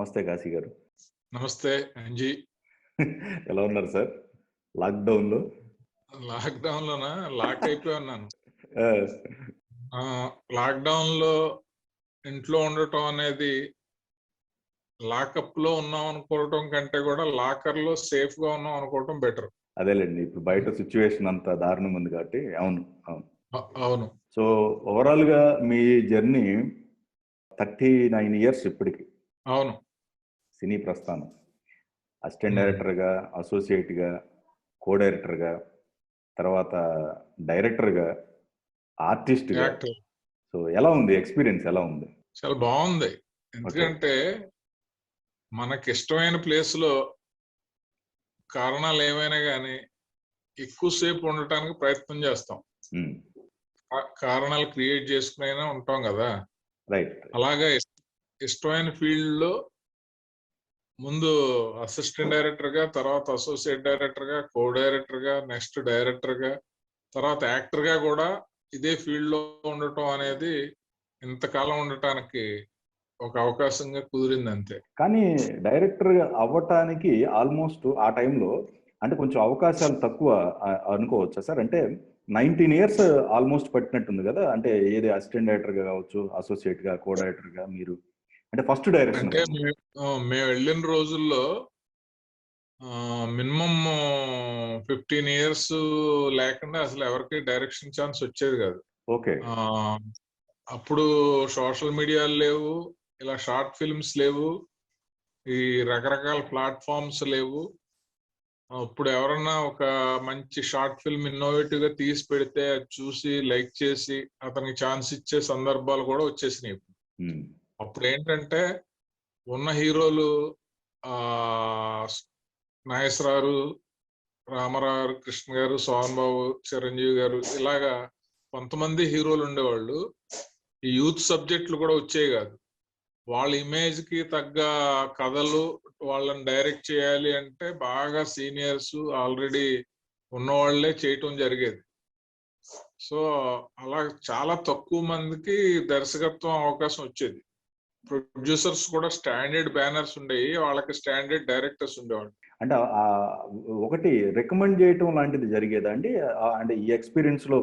నమస్తే కాశీ గారు. నమస్తే అంజీ. ఎలా ఉన్నారు సార్? లాక్‌డౌన్‌లో? లాక్‌డౌన్‌లోనా లాక్ అయిపోయి ఉన్నాను. ఆ! లాక్‌డౌన్‌లో ఇంట్లో ఉండటం అనేది లాకప్‌లో ఉన్నాం అనుకోవటం కంటే కూడా లాకర్‌లో సేఫ్‌గా ఉన్నాం అనుకోవటం బెటర్. అదేలెండి. ఇప్పుడు బయట సిట్యుయేషన్ అంతా దారుణంగా ఉంది కాబట్టి అవును. అవును. అవును. సో, ఓవరాల్‌గా మీ జర్నీ 39 ఇయర్స్ ఇప్పటికి. అవును. సినీ ప్రస్థానం. అసిస్టెంట్ డైరెక్టర్‌గా, అసోసియేట్‌గా, కో డైరెక్టర్‌గా, తర్వాత డైరెక్టర్‌గా, ఆర్టిస్ట్‌గా. యాక్టర్. సో, ఎలా ఉంది? ఎక్స్‌పీరియన్స్ ఎలా ఉంది? చాలా బాగుంది. ఓకే. ఎందుకంటే మనకిష్టమైన ప్లేస్‌లో కారణాలు ఏమైనా గానీ ఎక్కువసేపు ఉండటానికి ప్రయత్నం చేస్తాం. హ్మ్. కారణాలు క్రియేట్ చేసుకునైనా ఉంటాం కదా! రైట్. అలాగే ఇష్టమైన ఫీల్డ్‌లో ముందు అసిస్టెంట్ డైరెక్టర్‌గా, తర్వాత అసోసియేట్ డైరెక్టర్‌గా, కో డైరెక్టర్‌గా, నెక్స్ట్ డైరెక్టర్‌గా, తర్వాత యాక్టర్‌గా కూడా ఇదే ఫీల్డ్‌లో ఉండటం అనేది ఇంతకాలం ఉండటానికి ఒక అవకాశంగా కుదిరింది అంతే. కానీ డైరెక్టర్‌గా అవ్వటానికి ఆల్మోస్ట్ ఆ టైంలో అంటే కొంచెం అవకాశాలు తక్కువ అనుకోవచ్చా సార్? అంటే 19 ఇయర్స్ ఆల్మోస్ట్ పట్టినట్టుంది గదా! అంటే ఏది అసిస్టెంట్ డైరెక్టర్‌గా కావచ్చు, అసోసియేట్‌గా, కో డైరెక్టర్‌గా మీరు అంటే ఫస్ట్ డైరెక్షన్. అంటే మేము వెళ్ళిన రోజుల్లో మినిమమ్ 15 ఇయర్స్ లేకుండా అసలు ఎవరికి డైరెక్షన్ ఛాన్స్ వచ్చేది కాదు. ఓకే. అప్పుడు సోషల్ మీడియాలు లేవు, ఇలా షార్ట్ ఫిల్మ్స్ లేవు, ఈ రకరకాల ప్లాట్ఫామ్స్ లేవు. ఇప్పుడు ఎవరన్నా ఒక మంచి షార్ట్ ఫిల్మ్ ఇన్నోవేటివ్ గా తీసి పెడితే అది చూసి లైక్ చేసి అతనికి ఛాన్స్ ఇచ్చే సందర్భాలు కూడా వచ్చేసినాయి. అప్పుడు ఏంటంటే ఉన్న హీరోలు నాగేశ్వరరావు, రామారావు, కృష్ణ గారు, సోహన్ బాబు, చిరంజీవి గారు, ఇలాగా కొంతమంది హీరోలు ఉండేవాళ్ళు. ఈ యూత్ సబ్జెక్టులు కూడా వచ్చేవి కాదు. వాళ్ళ ఇమేజ్ కి తగ్గ కథలు వాళ్ళని డైరెక్ట్ చేయాలి అంటే బాగా సీనియర్స్ ఆల్రెడీ ఉన్నవాళ్లే చేయటం జరిగేది. సో అలా చాలా తక్కువ మందికి దర్శకత్వం అవకాశం వచ్చేది. ప్రొడ్యూసర్స్ కూడా స్టాండర్డ్ బ్యానర్స్ ఉండేవి, వాళ్ళకి స్టాండర్డ్ డైరెక్టర్స్ ఉండేవాళ్ళు. అంటే ఒకటి రికమెండ్ చేయటం లాంటిది జరిగేదా అండి? అంటే ఈ ఎక్స్‌పీరియన్స్ లో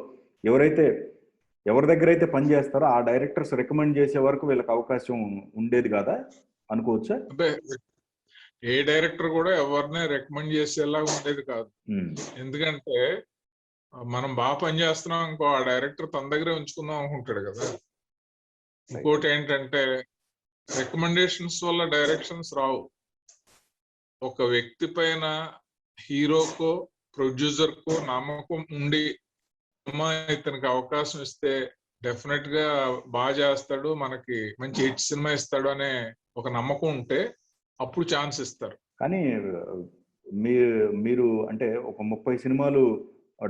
ఎవరి దగ్గర అయితే పని చేస్తారో ఆ డైరెక్టర్స్ రికమెండ్ చేసే వరకు వీళ్ళకి అవకాశం ఉండేది కాదా అనుకోవచ్చా? అంటే ఏ డైరెక్టర్ కూడా ఎవరిని రికమెండ్ చేసేలా ఉండేది కాదు. ఎందుకంటే మనం బాగా పని చేస్తున్నాం ఇంకో ఆ డైరెక్టర్ తన దగ్గరే ఉంచుకుందాం అనుకుంటాడు కదా. ఇంకోటి ఏంటంటే రికమెండేషన్స్ వల్ల డైరెక్షన్స్ రావు. ఒక వ్యక్తి పైన హీరోకో ప్రొడ్యూసర్ కో నమ్మకం ఉండి ఇతనికి అవకాశం ఇస్తే డెఫినెట్ గా బాగా చేస్తాడు, మనకి మంచి హిట్ సినిమా ఇస్తాడు అనే ఒక నమ్మకం ఉంటే అప్పుడు ఛాన్స్ ఇస్తారు. కానీ మీరు అంటే ఒక 30 సినిమాలు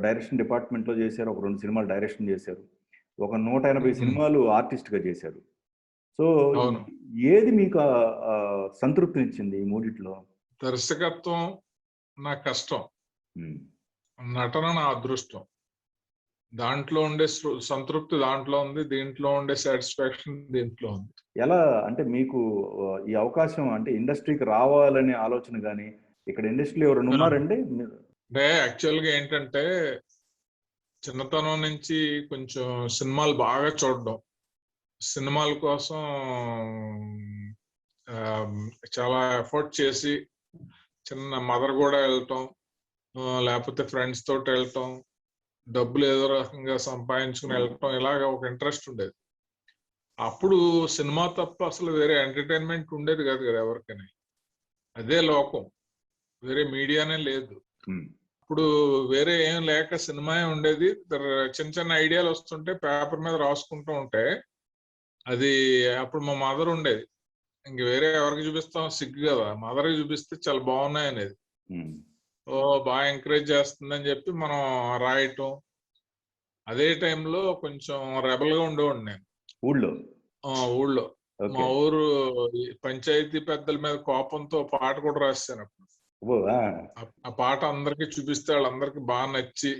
డైరెక్షన్ డిపార్ట్మెంట్ లో చేశారు, ఒక 2 సినిమాలు డైరెక్షన్ చేశారు, ఒక 180 సినిమాలు ఆర్టిస్ట్ గా చేశారు. సో ఏది మీకు సంతృప్తినిచ్చింది ఈ మూడిట్లో? దర్శకత్వం నా కష్టం, నటన నా అదృష్టం. దాంట్లో ఉండే సంతృప్తి దాంట్లో ఉంది, దీంట్లో ఉండే సాటిస్ఫాక్షన్ దీంట్లో ఉంది. ఎలా అంటే మీకు ఈ అవకాశం అంటే ఇండస్ట్రీకి రావాలనే ఆలోచన కానీ ఇక్కడ ఇండస్ట్రీలో ఎవరైనా ఉన్నారండి? అంటే యాక్చువల్గా ఏంటంటే చిన్నతనం నుంచి కొంచెం సినిమాలు బాగా చూడడం, సినిమాల కోసం చాలా ఎఫర్ట్ చేసి చిన్న మదర్ కూడా వెళ్ళటం, లేకపోతే ఫ్రెండ్స్ తోటి వెళ్ళటం, డబ్బులు ఏదో రకంగా సంపాదించుకుని వెళ్ళటం, ఇలాగా ఒక ఇంట్రెస్ట్ ఉండేది. అప్పుడు సినిమా తప్ప అసలు వేరే ఎంటర్టైన్మెంట్ ఉండేది కాదు కదా ఎవరికైనా. అదే లోకం, వేరే మీడియానే లేదు. ఇప్పుడు వేరే ఏం లేక సినిమా ఉండేది. చిన్న చిన్న ఐడియాలు వస్తుంటే పేపర్ మీద రాసుకుంటూ ఉంటే అది అప్పుడు మా మదర్ ఉండేది. ఇంక వేరే ఎవరికి చూపిస్తాం, సిగ్గు కదా. మదర్కి చూపిస్తే చాలా బాగున్నాయి అనేది. బాగా ఎంకరేజ్ చేస్తుందని చెప్పి మనం రాయటం. అదే టైంలో కొంచెం రెబల్ గా ఉండేవాడిని నేను ఊళ్ళో. మా ఊరు పంచాయతీ పెద్దల మీద కోపంతో పాట కూడా రాశాను అప్పుడు. ఆ పాట అందరికి చూపిస్తే వాళ్ళందరికి బాగా నచ్చి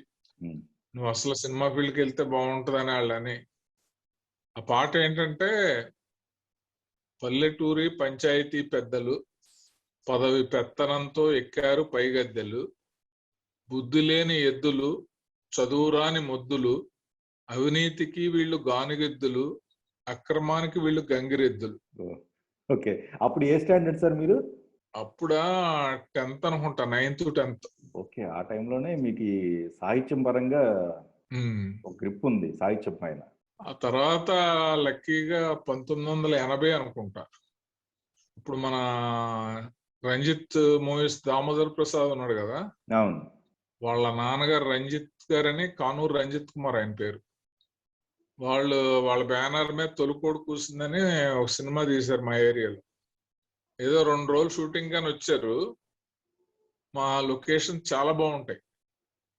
నువ్వు అసలు సినిమా ఫీల్డ్కి వెళ్తే బాగుంటుందని వాళ్ళని. ఆ పాట ఏంటంటే పల్లెటూరి పంచాయతీ పెద్దలు పదవి పెత్తనంతో ఎక్కారు పైగద్దెలు, బుద్ధి లేని ఎద్దులు చదువురాని మొద్దులు, అవినీతికి వీళ్ళు గానుగెద్దులు, అక్రమానికి వీళ్ళు గంగిరెద్దులు. ఓకే, అప్పుడు ఏ స్టాండర్డ్ సార్ మీరు? అప్పుడా 10th అనుకుంటా, 9th 10th. ఓకే, ఆ టైంలోనే మీకు ఈ సాహిత్యం పరంగా ఒక గ్రిప్ ఉంది సాహిత్యం పైన. ఆ తర్వాత లక్కీగా 1980 అనుకుంటా, ఇప్పుడు మన రంజిత్ మూవీస్ దామోదర్ ప్రసాద్ ఉన్నాడు కదా, అవును, వాళ్ళ నాన్నగారు రంజిత్ గారని, కానూరు రంజిత్ కుమార్ ఆయన పేరు. వాళ్ళ బ్యానర్ మీద తొలికోడు కూసిందని ఒక సినిమా తీశారు మా ఏరియాలో. ఏదో 2 రోజులు షూటింగ్ గాని వచ్చారు. మా లొకేషన్ చాలా బాగుంటాయి.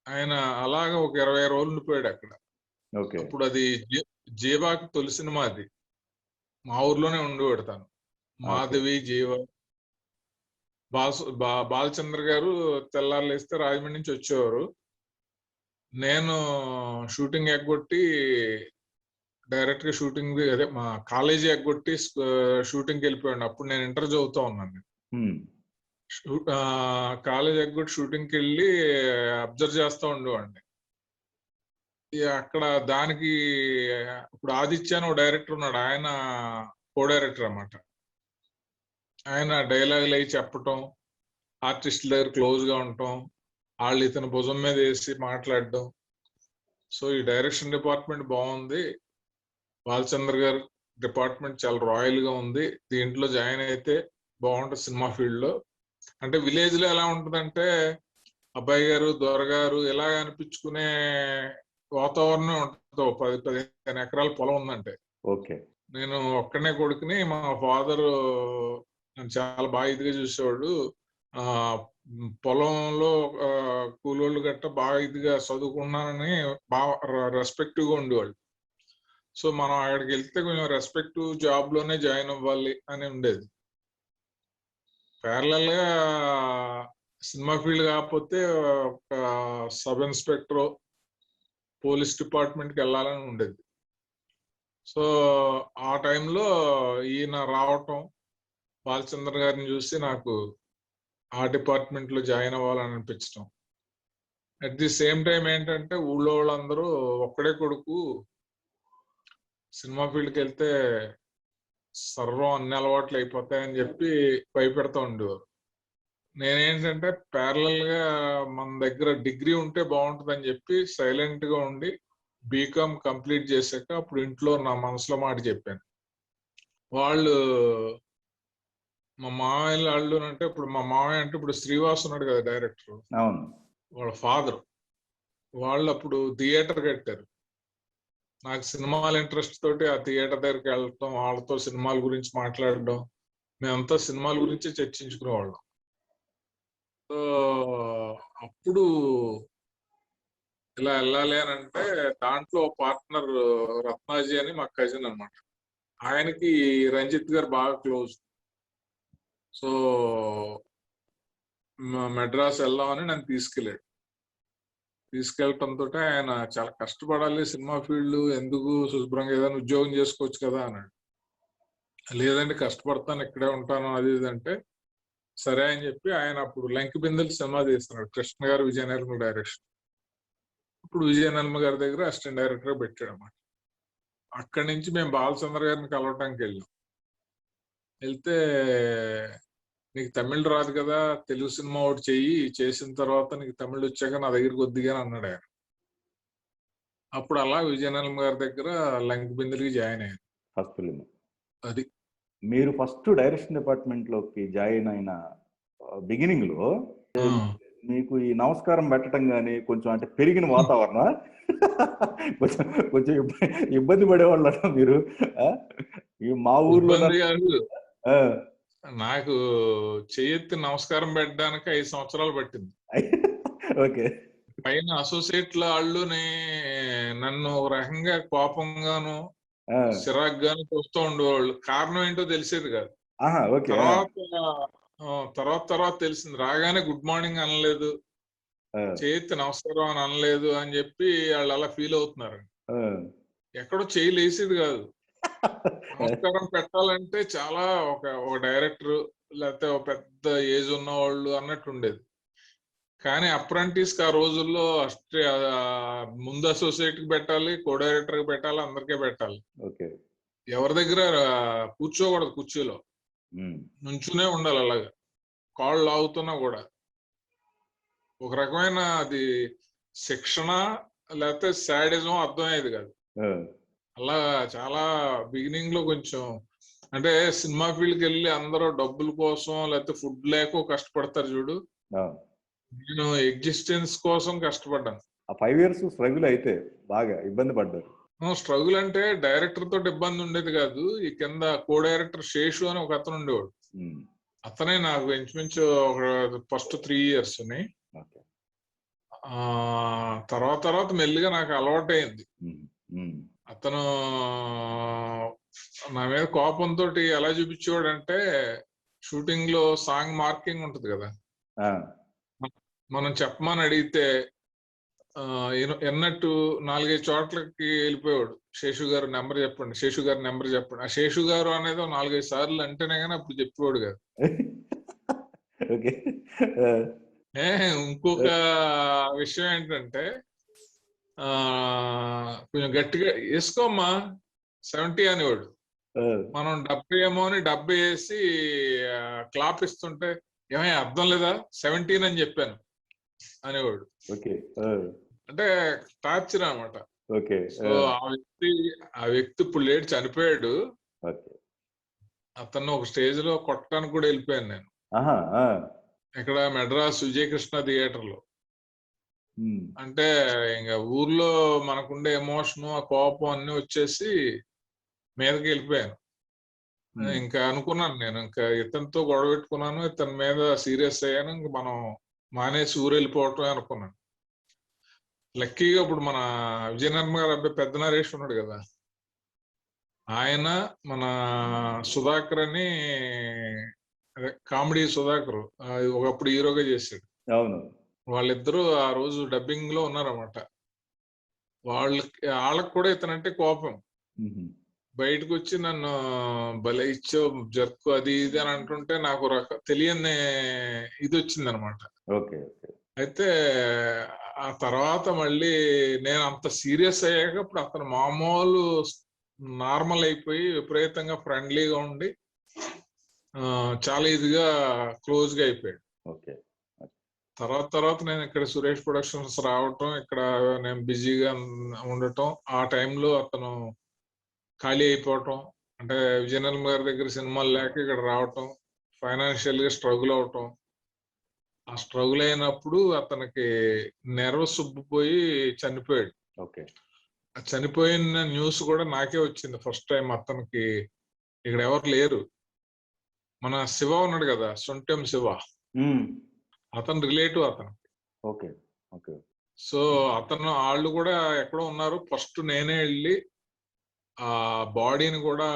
ఆయన అలాగా ఒక 20 రోజులు ఉండిపోయాడు అక్కడ. అప్పుడు అది జీవాకి తొలి సినిమా. అది మా ఊర్లోనే ఉండి పెడతాను. మాధవి, జీవ, బాలచంద్ర గారు తెల్లారులు వేస్తే రాజమండ్రి నుంచి వచ్చేవారు. నేను షూటింగ్ ఎగ్గొట్టి డైరెక్ట్ గా షూటింగ్, అదే మా కాలేజీ ఎగ్గొట్టి షూటింగ్కి వెళ్ళిపోయాడు. అప్పుడు నేను ఇంటర్ చదువుతా ఉన్నాను. కాలేజ్ ఎగ్గొట్టి షూటింగ్కి వెళ్ళి అబ్జర్వ్ చేస్తూ ఉండేవాడిని. అక్కడ దానికి ఇప్పుడు ఆదిత్య అని ఒక డైరెక్టర్ ఉన్నాడు, ఆయన కో డైరెక్టర్ అన్నమాట. ఆయన డైలాగులు అవి చెప్పటం, ఆర్టిస్టుల దగ్గర క్లోజ్ గా ఉండటం, వాళ్ళు ఇతను భుజం మీద వేసి మాట్లాడడం. సో ఈ డైరెక్షన్ డిపార్ట్మెంట్ బాగుంది, బాలచంద్ర గారు డిపార్ట్మెంట్ చాలా రాయల్ గా ఉంది, దీంట్లో జాయిన్ అయితే బాగుంటుంది సినిమా ఫీల్డ్ లో. అంటే విలేజ్ లో ఎలా ఉంటుందంటే అబ్బాయి గారు, దొరగారు ఇలా అనిపించుకునే వాతావరణం ఉంటుంది. 10-15 ఎకరాల పొలం ఉందంటే. ఓకే, నేను ఒక్కనే కొడుకుని, మా ఫాదర్ నన్ను చాలా బాగా ఇదిగా చూసేవాడు. పొలంలో కూలోళ్ళు గట్ట బాగా ఇదిగా చదువుకున్నానని బాగా రెస్పెక్టివ్ గా ఉండేవాళ్ళు. సో మనం అక్కడికి వెళ్తే కొంచెం రెస్పెక్టివ్ జాబ్ లోనే జాయిన్ అవ్వాలి అని ఉండేది. ప్యారలల్ గా సినిమా ఫీల్డ్ కాకపోతే ఒక సబ్ ఇన్స్పెక్టర్, పోలీస్ డిపార్ట్మెంట్కి వెళ్ళాలని ఉండేది. సో ఆ టైంలో ఈయన రావటం, బాలచంద్ర గారిని చూసి నాకు ఆ డిపార్ట్మెంట్ లో జాయిన్ అవ్వాలని అనిపించడం. అట్ ది సేమ్ టైం ఏంటంటే ఊళ్ళో వాళ్ళందరూ ఒక్కడే కొడుకు, సినిమా ఫీల్డ్కి వెళ్తే సర్వం అన్ని అలవాట్లు అయిపోతాయని చెప్పి భయపెడతా ఉండేవారు. నేనేంటంటే ప్యారలల్ గా మన దగ్గర డిగ్రీ ఉంటే బాగుంటుందని చెప్పి సైలెంట్ గా ఉండి బీకామ్ కంప్లీట్ చేశాక అప్పుడు ఇంట్లో నా మనసులో మాట చెప్పాను. వాళ్ళు మా మామయ్య వాళ్ళు అంటే, ఇప్పుడు మా మామయ్య అంటే ఇప్పుడు శ్రీవాస్ ఉన్నాడు కదా డైరెక్టర్, వాళ్ళ ఫాదర్, వాళ్ళు అప్పుడు థియేటర్ కట్టారు. నాకు సినిమాల ఇంట్రెస్ట్ తోటి ఆ థియేటర్ దగ్గరికి వెళ్ళటం, వాళ్ళతో సినిమాల గురించి మాట్లాడడం, మేమంతా సినిమాల గురించి చర్చించుకునేవాళ్ళం. సో అప్పుడు ఇలా వెళ్ళాలి అని అంటే దాంట్లో పార్ట్నర్ రత్నాజీ అని మా కజిన్ అన్నమాట. ఆయనకి రంజిత్ గారు బాగా క్లోజ్. సో మెడ్రాస్ వెళ్దామని నన్ను తీసుకెళ్ళటంతో ఆయన చాలా కష్టపడాలి సినిమా ఫీల్డ్, ఎందుకు శుభ్రంగా ఏదైనా ఉద్యోగం చేసుకోవచ్చు కదా అన్నాడు. లేదండి కష్టపడతాను, ఇక్కడే ఉంటాను అది ఇదంటే సరే అని చెప్పి ఆయన అప్పుడు లంకి బిందెలు సినిమా తీస్తున్నాడు, కృష్ణ గారు, విజయనిర్మల డైరెక్షన్. ఇప్పుడు విజయనిర్మల గారి దగ్గర అసిస్టెంట్ డైరెక్టర్ గా పెట్టాడు అన్నమాట. అక్కడి నుంచి మేము బాలచంద్ర గారిని కలవటానికి వెళ్ళాం. వెళ్తే నీకు తమిళ్ రాదు కదా, తెలుగు సినిమా ఒకటి చెయ్యి, చేసిన తర్వాత నీకు తమిళ్ వచ్చాక నా దగ్గరికి వద్దిగాని అన్నాడు ఆయన. అప్పుడు అలా విజయనిర్మల గారి దగ్గర లంకి బిందెలకి జాయిన్ అయ్యాను. ఫస్ట్ ఫిలిం అది. మీరు ఫస్ట్ డైరెక్షన్ డిపార్ట్మెంట్ లోకి జాయిన్ అయిన బిగినింగ్ లో మీకు ఈ నమస్కారం పెట్టడం కానీ కొంచెం అంటే పెరిగిన వాతావరణం కొంచెం ఇబ్బంది పడేవాళ్ళు మీరు? మా ఊర్లో నాకు చేయెత్తి నమస్కారం పెట్టడానికి 5 సంవత్సరాలు పట్టింది. ఓకే, పైన అసోసియేట్ల వాళ్ళుని నన్ను ఒక రకంగా కోపంగాను సిరాగ్గాను చూస్తూ ఉండేవాళ్ళు. కారణం ఏంటో తెలిసేది కాదు. తర్వాత తెలిసింది. రాగానే గుడ్ మార్నింగ్ అనలేదు, చేయెత్తి నమస్కారం అని అనలేదు అని చెప్పి వాళ్ళు అలా ఫీల్ అవుతున్నారు. ఎక్కడో చేయి లేసేది కాదు. నమస్కారం పెట్టాలంటే చాలా ఒక డైరెక్టర్ లేకపోతే ఒక పెద్ద ఏజ్ ఉన్న వాళ్ళు అన్నట్టు ఉండేది. కానీ అప్రెంటిస్ కి ఆ రోజుల్లో ముందు అసోసియేట్ కి పెట్టాలి, కో డైరెక్టర్ కి పెట్టాలి, అందరికీ పెట్టాలి. ఓకే. ఎవరి దగ్గర కూర్చోకూడదు కుర్చీలో, నుంచునే ఉండాలి. అలాగా కాళ్ళు లాగుతున్నా కూడా ఒక రకమైన అది శిక్షణ లేకపోతే శాడిజం అర్థమయ్యేది కాదు. అలా చాలా బిగినింగ్ లో కొంచెం అంటే సినిమా ఫీల్డ్కి వెళ్ళి అందరూ డబ్బుల కోసం లేకపోతే ఫుడ్ లేక కష్టపడతారు చూడు. నేను ఎగ్జిస్టెన్స్ కోసం కష్టపడ్డాను. ఆ 5 years స్ట్రగుల్ అయితే బాగా ఇబ్బంది పడ్డారు. స్ట్రగుల్ అంటే డైరెక్టర్ తోటి ఇబ్బంది ఉండేది కాదు. ఈ కింద కో డైరెక్టర్ శేషు అని ఒక అతను ఉండేవాడు. అతనే నాకు ఇంచుమించు ఒక ఫస్ట్ 3 years తర్వాత మెల్లిగా నాకు అలవాటు అయింది. అతను నా మీద కోపంతో ఎలా చూపించేవాడు అంటే, షూటింగ్ లో సాంగ్ మార్కింగ్ ఉంటది కదా, మనం చెప్పమని అడిగితే ఎన్నట్టు 4-5 చోట్లకి వెళ్ళిపోయాడు. శేషు గారు నెంబర్ చెప్పండి, శేషు గారు నెంబర్ చెప్పండి. ఆ శేషు గారు అనేది 4-5 సార్లు అంటేనే కానీ అప్పుడు చెప్పేవాడు కాదు. ఇంకొక విషయం ఏంటంటే, కొంచెం గట్టిగా వేసుకోమ్మా 70 అనేవాడు. మనం 70 ఏమో అని 70 వేసి క్లాప్ ఇస్తుంటే, ఏమయ్య అర్థం లేదా 17 అని చెప్పాను అనేవాడు. అంటే టార్చర్ అన్నమాట. సో ఆ వ్యక్తి ఇప్పుడు లేట్ చనిపోయాడు. అతను ఒక స్టేజ్ లో కొట్టడానికి కూడా వెళ్ళిపోయాను నేను. ఇక్కడ మెడ్రాస్ విజయకృష్ణ థియేటర్ లో. అంటే ఇంకా ఊర్లో మనకుండే ఎమోషన్, ఆ కోపం అన్ని వచ్చేసి మీదకి వెళ్ళిపోయాను. ఇంకా అనుకున్నాను నేను, ఇంకా ఇతనితో గొడవ పెట్టుకున్నాను, ఇతని మీద సీరియస్ అయ్యాను, ఇంక మనం మానేసి ఊరు వెళ్ళిపోవటం అనుకున్నాను. లక్కీగా ఇప్పుడు మన విజయనగరం గారు అబ్బాయి పెద్ద నరేష్ ఉన్నాడు కదా, ఆయన మన సుధాకర్ అని, అదే కామెడీ సుధాకర్, ఒకప్పుడు హీరోగా చేశాడు. అవును. వాళ్ళిద్దరూ ఆ రోజు డబ్బింగ్ లో ఉన్నారన్నమాట. వాళ్ళకి కూడా ఇతనంటే కోపం. బయటకు వచ్చి నన్ను భలే ఇచ్చో జర్కు అది ఇది అని అంటుంటే నాకు తెలియని ఇది వచ్చింది అనమాట. అయితే ఆ తర్వాత మళ్ళీ నేను అంత సీరియస్ అయ్యాక ఇప్పుడు అతను మామూలు నార్మల్ అయిపోయి విపరీతంగా ఫ్రెండ్లీగా ఉండి చాలా ఇదిగా క్లోజ్ గా అయిపోయాడు. తర్వాత నేను ఇక్కడ సురేష్ ప్రొడక్షన్స్ రావటం, ఇక్కడ నేను బిజీగా ఉండటం, ఆ టైంలో అతను ఖాళీ అయిపోవటం, అంటే విజయనగరం గారి దగ్గర సినిమాలు లేక ఇక్కడ రావటం, ఫైనాన్షియల్ గా స్ట్రగుల్ అవటం. ఆ స్ట్రగుల్ అయినప్పుడు అతనికి నెర్వస్ ఉబ్బిపోయి చనిపోయాడు. చనిపోయిన న్యూస్ కూడా నాకే వచ్చింది ఫస్ట్ టైం. అతనికి ఇక్కడ ఎవరు లేరు. మన శివ ఉన్నాడు కదా, సొంటెం శివ, అతను రిలేటివ్ అతనికి. సో అతను వాళ్ళు కూడా ఎక్కడో ఉన్నారు. ఫస్ట్ నేనే వెళ్ళి ఆ బాడీని కూడా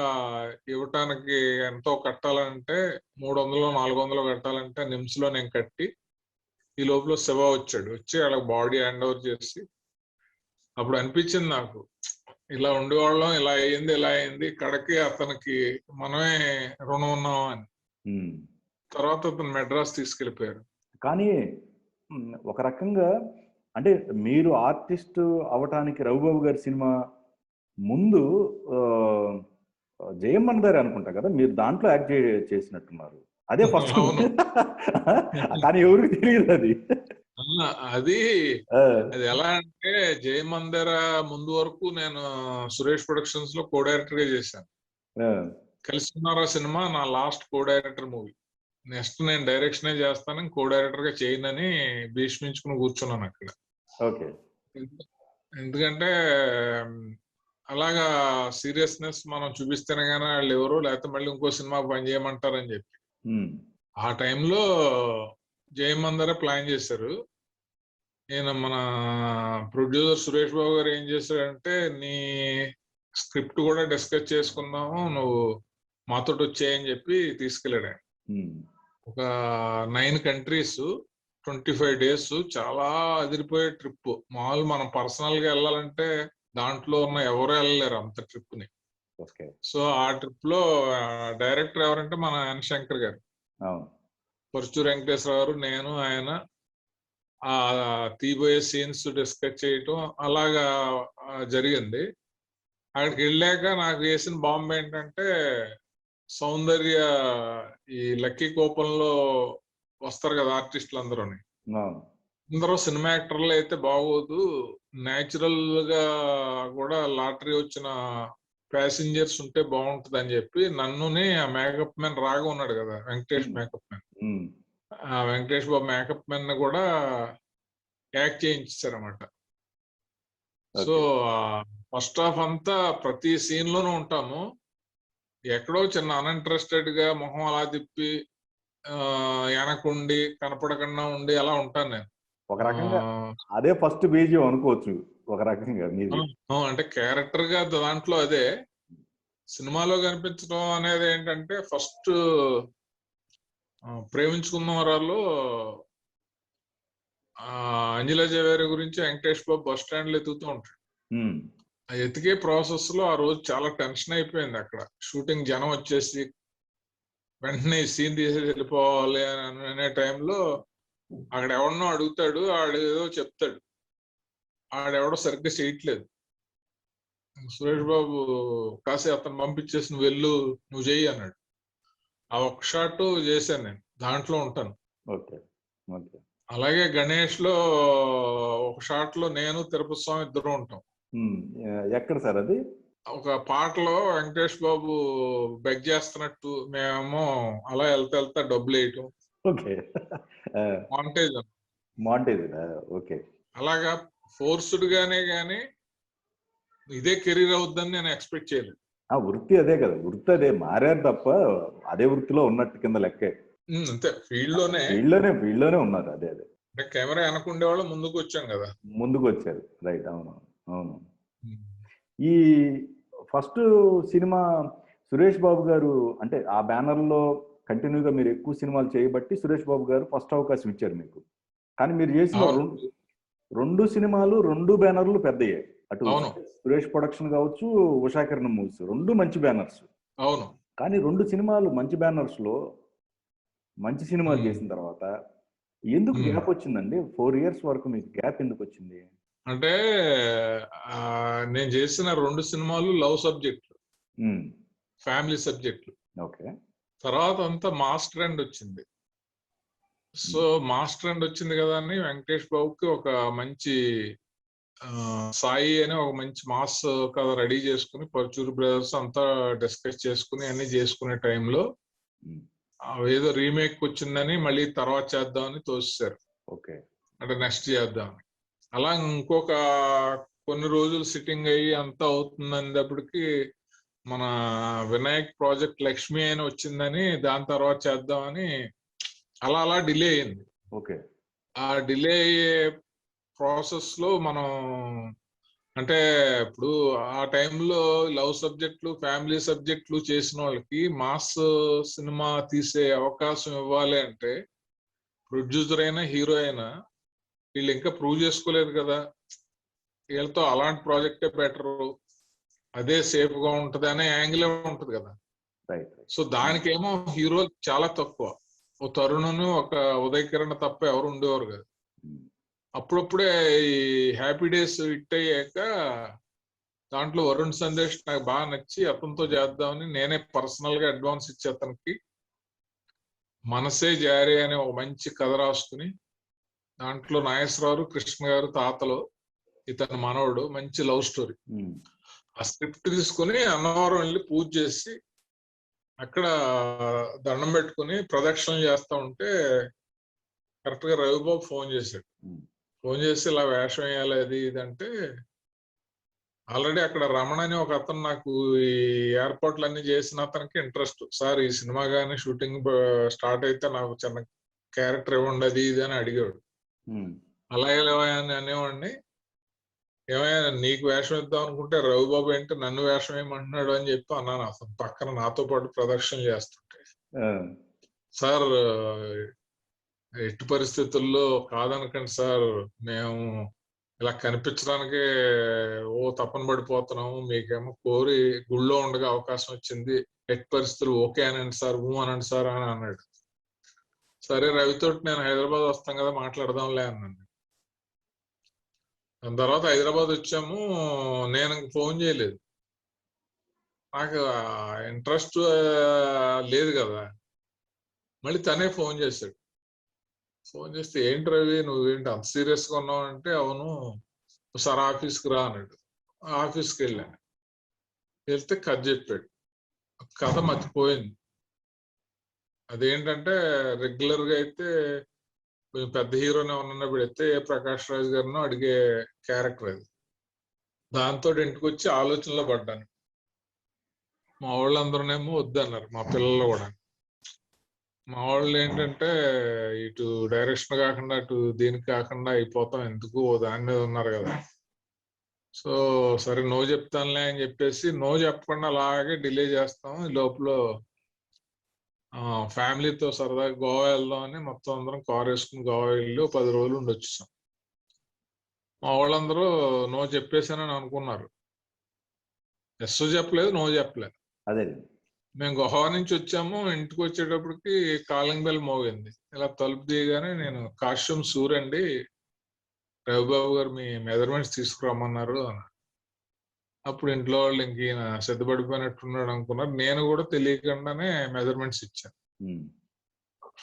ఇవ్వటానికి ఎంతో కట్టాలంటే 300-400 కట్టాలంటే నిమ్స్ లో నేను కట్టి, ఈ లోపల శివ వచ్చి వాళ్ళకి బాడీ హ్యాండ్ ఓవర్ చేసి, అప్పుడు అనిపించింది నాకు, ఇలా ఉండేవాళ్ళం, ఇలా అయింది, కడకి అతనికి మనమే రుణం ఉన్నాం అని. తర్వాత అతను మెడ్రాస్ తీసుకెళ్ళిపోయారు. కానీ ఒక రకంగా అంటే మీరు ఆర్టిస్ట్ అవటానికి రఘుబాబు గారి సినిమా ముందు జయమ్మన్ గారు అనుకుంటా కదా, మీరు దాంట్లో యాక్ట్ చేసినట్టున్నారు. అదే ఫస్ట్. కానీ ఎవరికి తెలియదు అది. అది ఎలా అంటే, జయమందర ముందు వరకు నేను సురేష్ ప్రొడక్షన్స్ లో కో డైరెక్టర్ గా చేశాను. కలిసి ఉన్నారా సినిమా నా last co director movie. Next నేను డైరెక్షనే చేస్తాను, కో డైరెక్టర్ గా చేయనని భీష్మించుకుని కూర్చున్నాను అక్కడ. ఎందుకంటే అలాగా సీరియస్నెస్ మనం చూపిస్తేనే కానీ వాళ్ళు ఎవరు, లేకపోతే మళ్ళీ ఇంకో సినిమా పని చేయమంటారని చెప్పి. ఆ టైంలో జయమందర ప్లాన్ చేశారు. నేను మన ప్రొడ్యూసర్ సురేష్ బాబు గారు ఏం చేశారంటే, నీ స్క్రిప్ట్ కూడా డిస్కస్ చేసుకుందాము, నువ్వు మాతోటి వచ్చేయని చెప్పి తీసుకెళ్ళాడు. ఒక 9 countries 25 days, చాలా అదిరిపోయే ట్రిప్. మామూలు మనం పర్సనల్ గా వెళ్ళాలంటే దాంట్లో ఉన్న ఎవరు వెళ్ళలేరు అంత ట్రిప్ ని. ఓకే. సో ఆ ట్రిప్ లో డైరెక్టర్ ఎవరంటే మన ఎన్ శంకర్ గారు, అవును. పరుచూరు వెంకటేశ్వర గారు, నేను, ఆయన ఆ తీబోయే సీన్స్ డిస్కస్ చేయటం అలాగా జరిగింది. అక్కడికి వెళ్ళాక నాకు వేసిన బాంబు ఏంటంటే, సౌందర్య ఈ లక్కీ కోపంలో వస్తారు కదా ఆర్టిస్టులు అందరూని, అవును. అందరూ సినిమా యాక్టర్లు అయితే బాగోదు, న్యాచురల్ గా కూడా లాటరీ వచ్చిన ప్యాసింజర్స్ ఉంటే బాగుంటది అని చెప్పి నన్నుని ఆ మేకప్ మ్యాన్ రాగా ఉన్నాడు కదా వెంకటేష్ మేకప్ మ్యాన్, ఉమ్. ఆ వెంకటేష్ బాబు మేకప్ మ్యాన్ ని కూడా యాక్ట్ చేయించారు అన్నమాట. So okay. ఫస్ట్ హాఫ్ అంతా ప్రతి సీన్ లోనూ ఉంటాము, ఎక్కడో చిన్న అన్ఇంట్రెస్టెడ్ గా మొహం అలా తిప్పి వెనకుండి కనపడకుండా ఉండి అలా ఉంటాను నేను. ఒక రకంగా అదే ఫస్ట్ బీజియం అనుకోవచ్చు ఒక రకంగా మీది. అంటే క్యారెక్టర్ గా దాంట్లో అదే, సినిమాలో కనిపించడం అనేది ఏంటంటే ఫస్ట్ ప్రేమించుకున్న వరాల్లో అంజలా జవేరి గురించి వెంకటేష్ బాబు బస్ స్టాండ్ లో ఎత్తుతూ ఉంటాడు. ఉమ్. ఆ ఎతికే ప్రాసెస్ లో ఆ రోజు చాలా టెన్షన్ అయిపోయింది. అక్కడ షూటింగ్ జనం వచ్చేసి వెంటనే సీన్ తీసేసి వెళ్ళిపోవాలి అని అనే టైంలో అక్కడ ఎవరినో అడుగుతాడు, ఆడేదో చెప్తాడు, ఆడెవడో సరిగ్గా చేయట్లేదు. సురేష్ బాబు కాసే అతను పంపించేసి నువ్వు వెళ్ళు, నువ్వు చెయ్యి అన్నాడు. ఆ ఒక్క షాట్ చేశాను నేను, దాంట్లో ఉంటాను. ఓకే. ఓకే. అలాగే గణేష్ లో ఒక షాట్ లో నేను తిరుపతి స్వామి ఇద్దరు ఉంటాం. ఎక్కడ సార్ అది? ఒక పాటలో వెంకటేష్ బాబు బెగ్ చేస్తున్నట్టు మేమేమో అలా వెళ్తా డబ్బులు వేయటం. ఓకే. Montage montage. ఓకే. అలాగా ఫోర్స్డ్ గానే గానీ ఇదే కెరీర్ అవుద్దని నేను ఎక్స్పెక్ట్ చేయలేదు. ఆ వృత్తి అదే కదా, వృత్తి అదే, మారారు తప్ప అదే వృత్తిలో ఉన్నట్టు కింద లెక్కే. అంతే, ఫీల్డ్ లోనే ఉన్నారు. అదే అదే అంటే కెమెరా వెనకుండే వాళ్ళు ముందుకు వచ్చాం కదా, ముందుకు వచ్చారు. రైట్. అవును. అవును. ఈ ఫస్ట్ సినిమా సురేష్ బాబు గారు అంటే ఆ బ్యానర్ లో కంటిన్యూగా మీరు ఎక్కువ సినిమాలు చేయబట్టి సురేష్ బాబు గారు ఫస్ట్ అవకాశం ఇచ్చారు మీకు. కానీ మీరు చేసిన రెండు సినిమాలు 2 బ్యానర్లు పెద్దయ్యాయి. అటు సురేష్ ప్రొడక్షన్ కావచ్చు, ఉషాకిరణం మూవీస్, 2 మంచి బ్యానర్స్. అవును. కానీ 2 సినిమాలు మంచి బ్యానర్స్ లో మంచి సినిమాలు చేసిన తర్వాత ఎందుకు గ్యాప్ వచ్చిందండి? 4 years వరకు మీకు గ్యాప్ ఎందుకు వచ్చింది? అంటే నేను చేసిన 2 సినిమాలు లవ్ సబ్జెక్టులు, ఫ్యామిలీ సబ్జెక్టులు. ఓకే. తర్వాత అంతా మాస్ ట్రెండ్ వచ్చింది. సో మాస్ ట్రెండ్ వచ్చింది కదా అని వెంకటేష్ బాబుకి ఒక మంచి సాయి అని ఒక మంచి మాస్ కథ రెడీ చేసుకుని పరుచూరు బ్రదర్స్ అంతా డిస్కస్ చేసుకుని అన్ని చేసుకునే టైంలో ఏదో రీమేక్ వచ్చిందని మళ్ళీ తర్వాత చేద్దామని తోసేశారు. ఓకే. అంటే నెక్స్ట్ చేద్దామని. అలా ఇంకొక కొన్ని రోజులు సిట్టింగ్ అయ్యి అంతా అవుతుందనేటప్పటికి మన వినాయక్ ప్రాజెక్ట్ లక్ష్మి అని వచ్చిందని దాని తర్వాత చేద్దామని అలా డిలే అయింది. ఓకే. ఆ డిలే అయ్యే ప్రాసెస్ లో మనం అంటే ఇప్పుడు ఆ టైంలో లవ్ సబ్జెక్టులు, ఫ్యామిలీ సబ్జెక్టులు చేసిన వాళ్ళకి మాస్ సినిమా తీసే అవకాశం ఇవ్వాలి అంటే ప్రొడ్యూసర్ అయినా హీరో అయినా వీళ్ళు ఇంకా ప్రూవ్ చేసుకోలేదు కదా, వీళ్ళతో అలాంటి ప్రాజెక్టే బెటర్, అదే సేఫ్ గా ఉంటది అనే యాంగిల్ ఉంటది కదా. సో దానికేమో హీరో చాలా తక్కువ, ఓ తరుణను ఒక ఉదయ్ కిరణ్ తప్ప ఎవరు ఉండేవారు కదా. అప్పుడప్పుడే ఈ హ్యాపీ డేస్ హిట్ అయ్యాక దాంట్లో వరుణ్ సందేశ్ నాకు బాగా నచ్చి అతనితో చేద్దామని నేనే పర్సనల్ గా అడ్వాన్స్ ఇచ్చి అతనికి మనసే జారీ అనే ఒక మంచి కథ రాసుకుని దాంట్లో నాగేశ్వరరావు కృష్ణ గారు తాతలో ఇతను మనవడు, మంచి లవ్ స్టోరీ. ఆ స్క్రిప్ట్ తీసుకుని అన్నవరం వెళ్ళి పూజ చేసి అక్కడ దండం పెట్టుకుని ప్రదక్షిణలు చేస్తా ఉంటే కరెక్ట్ గా రవిబాబు ఫోన్ చేశాడు. ఫోన్ చేసి ఇలా వేషం వేయాలి అది ఇది అంటే, ఆల్రెడీ అక్కడ రమణ అని ఒక అతను నాకు ఈ ఏర్పాట్లు అన్ని చేసిన అతనికి ఇంట్రెస్ట్, సార్ ఈ సినిమా కానీ షూటింగ్ స్టార్ట్ అయితే నాకు చిన్న క్యారెక్టర్ ఇవ్వండి అది ఇది అని అడిగాడు. అలాగే అని అనేవాడిని, ఏమైనా నీకు వేషం ఇద్దాం అనుకుంటే రవిబాబు ఏంటి నన్ను వేషం ఏమంటున్నాడు అని చెప్పి అన్నాను. అసలు పక్కన నాతో పాటు ప్రదర్శన చేస్తుంటే, సార్ ఎట్టి పరిస్థితుల్లో కాదనకండి సార్, మేము ఇలా కనిపించడానికి తపన పడిపోతున్నాము, మీకేమో కోరి గుళ్ళో ఉండగా అవకాశం వచ్చింది, ఎట్ పరిస్థితులు ఓకే అనండి సార్, అనండి సార్ అని అన్నాడు. సరే రవితో నేను హైదరాబాద్ వస్తాం కదా మాట్లాడదాంలే అన్నాను. దాని తర్వాత హైదరాబాద్ వచ్చాము. నేను ఫోన్ చేయలేదు, నాకు ఇంట్రెస్ట్ లేదు కదా. మళ్ళీ తనే ఫోన్ చేశాడు. ఫోన్ చేస్తే ఏంటి రవి నువ్వేంటి అంత సీరియస్గా ఉన్నావు అంటే, అవును సార్ ఆఫీస్కి రా అన్నాడు. ఆఫీస్కి వెళ్ళాను. వెళ్తే కథ చెప్పాడు. కథ మర్చిపోయింది. అదేంటంటే రెగ్యులర్ గా అయితే కొంచెం పెద్ద హీరోని ఎవరన్నా పెడితే ప్రకాష్ రాజ్ గారినో అడిగే క్యారెక్టర్ అది. దాంతో ఇంటికి వచ్చి ఆలోచనలో పడ్డాను. మా వాళ్ళందరూనేమో వద్దన్నారు, మా పిల్లలు కూడా. మా వాళ్ళు ఏంటంటే ఇటు డైరెక్షన్ కాకుండా అటు దీనికి కాకుండా అయిపోతాం ఎందుకు దాని మీద ఉన్నారు కదా. సో సరే నో చెప్తానులే అని చెప్పేసి నో చెప్పకుండా అలాగే డిలే చేస్తాం. ఈ లోపల ఫ్యామిలీతో సరదాగా గోవా వెళ్దాం అని మొత్తం అందరం కార్ వేసుకుని గోవా వెళ్ళి 10 రోజులు ఉండి వచ్చేసాం. మా వాళ్ళందరూ నో చెప్పేసానని అనుకున్నారు. ఎస్ చెప్పలేదు, నో చెప్పలేదు. అదే మేము గోవా నుంచి వచ్చాము. ఇంటికి వచ్చేటప్పటికి కాలింగ్ బెల్ మోగింది. ఇలా తలుపు తీయగానే నేను కాస్ట్యూమ్ సూరండి, రవిబాబు గారు మీ మెజర్మెంట్స్ తీసుకురమ్మన్నారు అని. అప్పుడు ఇంట్లో వాళ్ళు ఇంక ఈయన సిద్ధపడిపోయినట్టున్నాడు అనుకున్నారు. నేను కూడా తెలియకుండానే మెజర్మెంట్స్ ఇచ్చాను.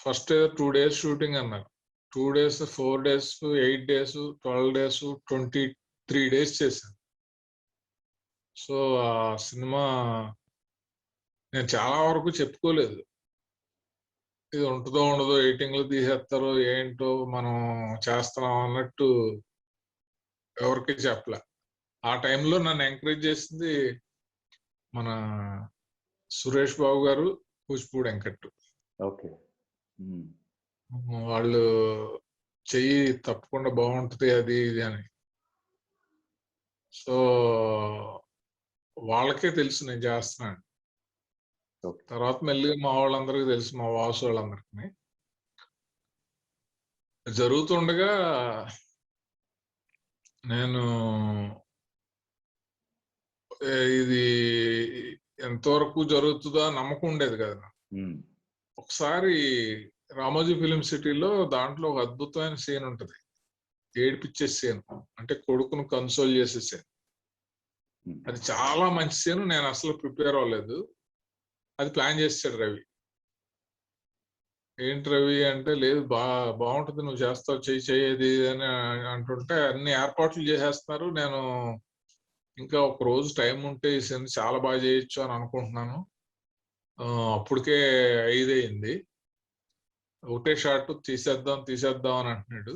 ఫస్ట్ 2 days షూటింగ్ అన్నారు. 2 days, 4 days, 8 days, 12 days, 23 days చేశాను. సో ఆ సినిమా నేను చాలా వరకు చెప్పుకోలేదు. ఇది ఉంటుందో ఉండదో, ఎడిటింగ్లో తీసేస్తారో ఏంటో మనం చేస్తున్నాం అన్నట్టు ఎవరికి చెప్పలే. ఆ టైంలో నన్ను ఎంకరేజ్ చేసింది మన సురేష్ బాబు గారు, కూచిపూడి వెంకట్. ఓకే. వాళ్ళు చెయ్యి తప్పకుండా బాగుంటుంది అది ఇది అని. సో వాళ్ళకే తెలుసు నేను చేస్తున్నాను. తర్వాత మెల్లిగా మా వాళ్ళందరికీ తెలుసు, మా వాసు వాళ్ళందరికీ. జరుగుతుండగా నేను ఇది ఎంతవరకు జరుగుతుందో నమ్మకం ఉండేది కదా. ఒకసారి రామోజీ ఫిలిం సిటీలో దాంట్లో ఒక అద్భుతమైన సీన్ ఉంటది, ఏడిపించే సీన్, అంటే కొడుకును కన్సోల్ చేసే సీన్. అది చాలా మంచి సీన్. నేను అసలు ప్రిపేర్ అవ్వలేదు. అది ప్లాన్ చేసాడు రవి. ఏంటి రవి అంటే, లేదు బాగుంటుంది నువ్వు చేస్తావు, చెయ్యేది అని అంటుంటే అన్ని ఏర్పాట్లు చేసేస్తున్నారు. నేను ఇంకా ఒక రోజు టైం ఉంటే ఈ సీన్ చాలా బాగా చేయొచ్చు అని అనుకుంటున్నాను. అప్పటికే 5 అయింది. ఒకటే షాట్ తీసేద్దాం అని అంటున్నాడు.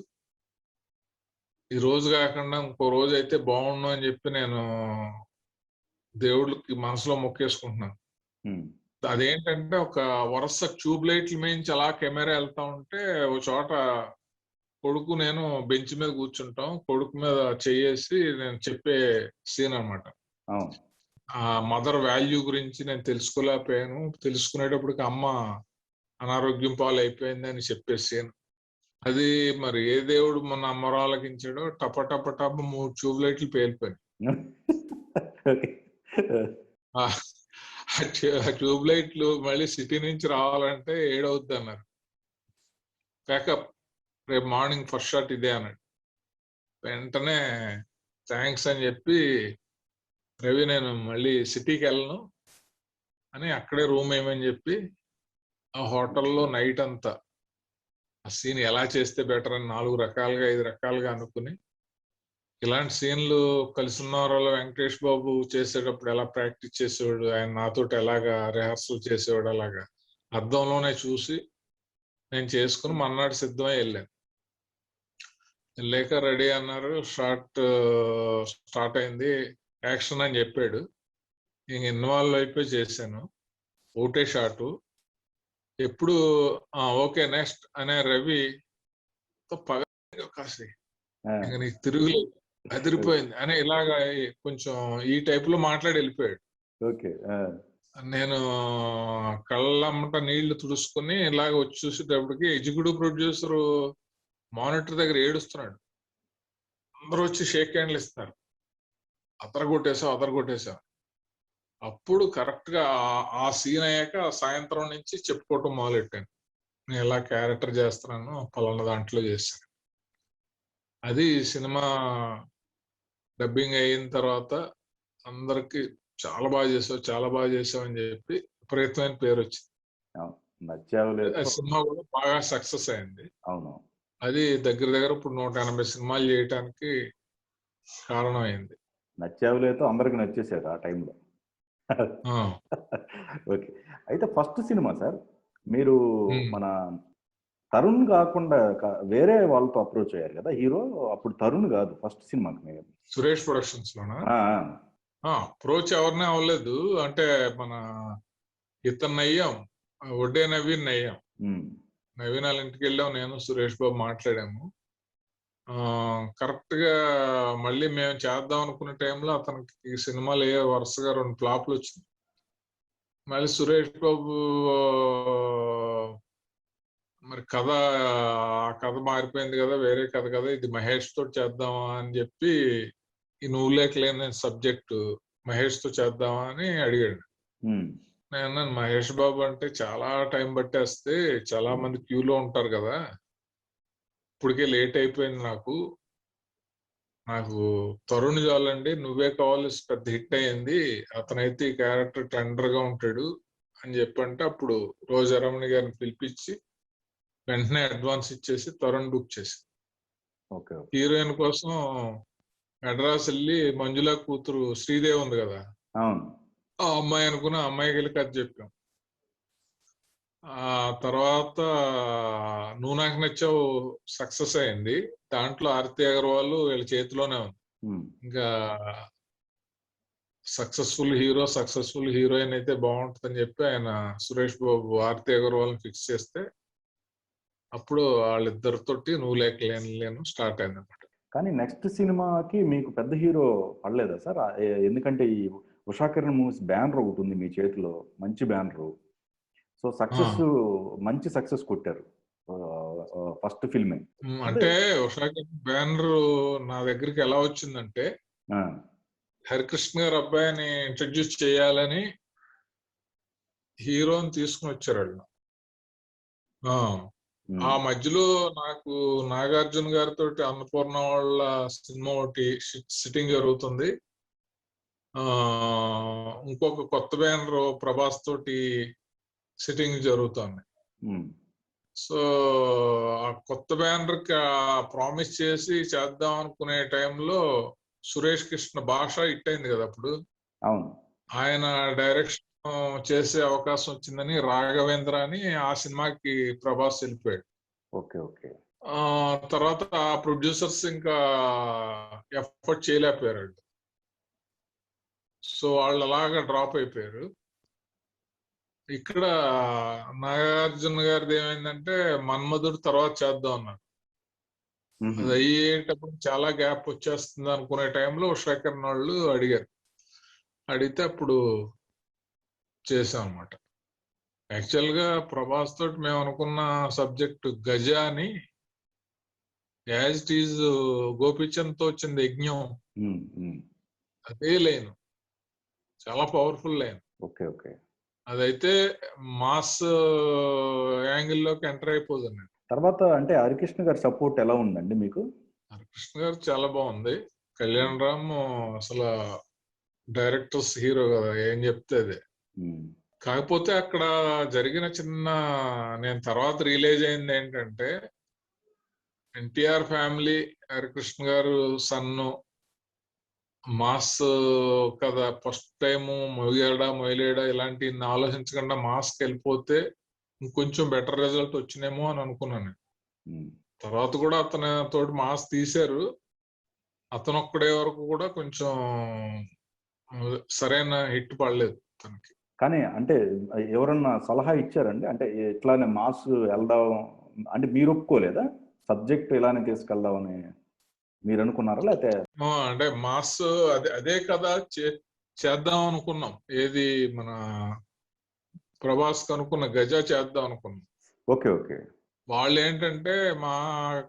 ఈ రోజు కాకుండా ఇంకో రోజు అయితే బాగుండు అని చెప్పి నేను దేవుడికి మనసులో మొక్కేసుకుంటున్నాను. అదేంటంటే ఒక వరుస ట్యూబ్ లైట్ల మించి అలా కెమెరా వెళ్తా ఉంటే ఒక చోట కొడుకు నేను బెంచ్ మీద కూర్చుంటాం, కొడుకు మీద చేసి నేను చెప్పే సీన్ అన్నమాట. ఆ మదర్ వాల్యూ గురించి నేను తెలుసుకోలేకపోయాను. తెలుసుకునేటప్పటికి అమ్మ అనారోగ్యం పాలు అయిపోయింది అని చెప్పే సీన్. అది మరి ఏ దేవుడు మన అమ్మరాలకించాడో టప 3 ట్యూబ్ లైట్లు పేలిపోయాయి. ఆ ట్యూబ్ లైట్లు మళ్ళీ సిటీ నుంచి రావాలంటే 7 అవుద్ది అన్నారు. ప్యాకప్, రేపు మార్నింగ్ ఫస్ట్ షాట్ ఇదే అన్నాడు. వెంటనే థ్యాంక్స్ అని చెప్పి, రవి నేను మళ్ళీ సిటీకి వెళ్ళను అని అక్కడే రూమ్ వేయమని చెప్పి ఆ హోటల్లో నైట్ అంతా ఆ సీన్ ఎలా చేస్తే బెటర్ అని 4 రకాలుగా 5 రకాలుగా అనుకుని, ఇలాంటి సీన్లు కలిసి ఉన్న వాళ్ళు వెంకటేష్ బాబు చేసేటప్పుడు ఎలా ప్రాక్టీస్ చేసేవాడు, ఆయన నాతోటి ఎలాగా రిహార్సల్ చేసేవాడు, అలాగా అద్దంలోనే చూసి నేను చేసుకుని మన్నాడు సిద్ధమై వెళ్ళాను. వెళ్ళాక రెడీ అన్నారు, స్టార్ట్ అయింది, యాక్షన్ అని చెప్పాడు. ఇంక ఇన్వాల్వ్ అయిపోయి చేశాను. ఒకటే షాటు. ఎప్పుడు ఓకే నెక్స్ట్ అనే రవి కాసి ఇంక నీకు తిరుగులేదు, అదిరిపోయింది అని ఇలాగా కొంచెం ఈ టైప్ లో మాట్లాడి వెళ్ళిపోయాడు. నేను కళ్ళమ్మట నీళ్లు తుడుచుకుని ఇలాగ వచ్చి చూసేటప్పటికి ఎగ్జిక్యూటివ్ ప్రొడ్యూసర్ మానిటర్ దగ్గర ఏడుస్తున్నాడు. అందరూ వచ్చి షేక్ హ్యాండ్లు ఇస్తారు, అదరగొట్టేసావు. అప్పుడు కరెక్ట్ గా ఆ సీన్ అయ్యాక సాయంత్రం నుంచి చెప్పుకోవటం మొదలెట్టాను, నేను ఎలా క్యారెక్టర్ చేస్తున్నాను, పలానా దాంట్లో చేశాను. అది సినిమా డబ్బింగ్ అయిన తర్వాత అందరికి చాలా బాగా చేసావు అని చెప్పి విపరీతమైన పేరు వచ్చింది. సినిమా కూడా బాగా సక్సెస్ అయింది. అవును, అది దగ్గర ఇప్పుడు 180 సినిమాలు చేయటానికి కారణం అయింది. నచ్చావులేతో అందరికి నచ్చేసారు ఆ టైంలో. ఓకే, అయితే ఫస్ట్ సినిమా సార్ మీరు మన తరుణ్ కాకుండా వేరే వాళ్ళతో అప్రోచ్ అయ్యారు కదా హీరో, అప్పుడు తరుణ్ కాదు ఫస్ట్ సినిమాకి మీరు? సురేష్ ప్రొడక్షన్స్ లోనా? అప్రోచ్ ఎవరినే అవ్వలేదు, అంటే మన ఇతను నయ్యాం, వడ్డే నవీన్ నయ్యాం. నవీన్ వాళ్ళ ఇంటికి వెళ్ళాం, నేను సురేష్ బాబు మాట్లాడాము. కరెక్ట్ గా మళ్ళీ మేము చేద్దాం అనుకునే టైంలో అతనికి ఈ సినిమాలు వరుసగా 2 ఫ్లాప్లు వచ్చింది. మళ్ళీ సురేష్ బాబు మరి ఆ కథ మారిపోయింది కదా, వేరే కథ కదా, ఇది మహేష్ తో చేద్దామా అని చెప్పి, ఈ నువ్వు లేకలేని సబ్జెక్టు మహేష్ తో చేద్దామా అని అడిగాడు. నేను మహేష్ బాబు అంటే చాలా టైం పట్టేస్తే, చాలా మంది క్యూలో ఉంటారు కదా, ఇప్పటికే లేట్ అయిపోయింది నాకు తరుణ్ చాలండి, నువ్వే కావాలి, పెద్ద హిట్ అయ్యింది, అతనైతే ఈ క్యారెక్టర్ టెండర్ గా ఉంటాడు అని చెప్పంటే అప్పుడు రోజారమణి గారిని పిలిపించి వెంటనే అడ్వాన్స్ ఇచ్చేసి తరుణ్ బుక్ చేసి, హీరోయిన్ కోసం మెడ్రాస్ వెళ్ళి మంజులా కూతురు శ్రీదేవి ఉంది కదా, ఆ అమ్మాయి అనుకున్న అమ్మాయికి వెళ్ళి కథ చెప్పాం. ఆ తర్వాత నువ్వు నాకు నచ్చావు సక్సెస్ అయింది, దాంట్లో ఆర్తి అగర్వాల్ వీళ్ళ చేతిలోనే ఉంది. ఇంకా సక్సెస్ఫుల్ హీరోయిన్ అయితే బాగుంటుందని చెప్పి ఆయన సురేష్ బాబు ఆర్తి అగర్వాల్ ఫిక్స్ చేస్తే అప్పుడు వాళ్ళిద్దరితోటి నువ్వు లేను స్టార్ట్ అయింది అనమాట. కానీ నెక్స్ట్ సినిమాకి మీకు పెద్ద హీరో పడలేదా సార్? ఎందుకంటే ఈ ఉషాకిరణ్ మూవీస్ బ్యానర్ ఒకటి ఉంది మీ చేతిలో, మంచి బ్యానరు. సో మంచి సక్సెస్ కొట్టారు ఫస్ట్ ఫిల్మే. అంటే ఉషాకిరణ్ బ్యానర్ నా దగ్గరికి ఎలా వచ్చిందంటే, హరికృష్ణ గారు అబ్బాయిని ఇంట్రడ్యూస్ చేయాలని హీరోని తీసుకుని వచ్చారు వాళ్ళు. ఆ మధ్యలో నాకు నాగార్జున గారితో అన్నపూర్ణ వాళ్ళ సినిమా ఒకటి సిట్టింగ్ జరుగుతుంది, ఇంకొక కొత్త బ్యానర్ ప్రభాస్ తోటి సిట్టింగ్ జరుగుతుంది. సో ఆ కొత్త బ్యానర్ కి ప్రామిస్ చేసి చేద్దాం అనుకునే టైంలో సురేష్ కృష్ణ భాష హిట్ అయింది కదా అప్పుడు, ఆయన డైరెక్షన్ చేసే అవకాశం వచ్చిందని రాఘవేంద్ర అని ఆ సినిమాకి ప్రభాస్ వెళ్ళిపోయాడు. తర్వాత ఆ ప్రొడ్యూసర్స్ ఇంకా ఎఫర్ట్ చేయలేకపోయారు, సో వాళ్ళు అలాగా డ్రాప్ అయిపోయారు. ఇక్కడ నాగార్జున గారిది ఏమైందంటే మన్మధుడు తర్వాత చేద్దాం అన్నారు. అది అయ్యేటప్పుడు చాలా గ్యాప్ వచ్చేస్తుంది అనుకునే టైంలో ఉషాకిరణ్ వాళ్ళు అడిగితే అప్పుడు చేసాం అనమాట. యాక్చువల్ గా ప్రభాస్ తోటి మేము అనుకున్న సబ్జెక్ట్ గజ అని, యాజ్ ఇట్ ఈజ్ గోపిచంద్ తో వచ్చింది యజ్ఞం, అదే లైన్, చాలా పవర్ఫుల్ లైన్. అదైతే మాస్ యాంగిల్లోకి ఎంటర్ అయిపోతుంది. తర్వాత అంటే హరికృష్ణ గారి సపోర్ట్ ఎలా ఉందండి మీకు? హరికృష్ణ గారు చాలా బాగుంది. కళ్యాణ్ రామ్ అసలు డైరెక్టర్స్ హీరో కదా, ఏం చెప్తే అదే. కాకపోతే అక్కడ జరిగిన నేను తర్వాత రియలైజ్ అయింది ఏంటంటే, ఎన్టీఆర్ ఫ్యామిలీ, హరికృష్ణ గారు సన్ను, మాస్ కదా, ఫస్ట్ టైము మొయ్యలేడా ఇలాంటి ఆలోచించకుండా మాస్కి వెళ్ళిపోతే ఇంకొంచెం బెటర్ రిజల్ట్ వచ్చినేమో అని అనుకున్నాను. తర్వాత కూడా అతని తోటి మాస్ తీశారు, అతను ఒక్కడే వరకు కూడా కొంచెం సరైన హిట్ పడలేదు తనకి. కానీ అంటే ఎవరన్నా సలహా ఇచ్చారండి, అంటే ఇట్లానే మాస్ వెళ్దాం అంటే మీరు ఒప్పుకోలేదా? సబ్జెక్ట్ ఇలానే తీసుకెళ్దామని మీరు అనుకున్నారా? లేకపోతే అంటే మాస్ అదే కదా చేద్దాం అనుకున్నాం, ఏది మన ప్రభాస్ అనుకున్న గజ చేద్దాం అనుకున్నాం. ఓకే వాళ్ళు ఏంటంటే మా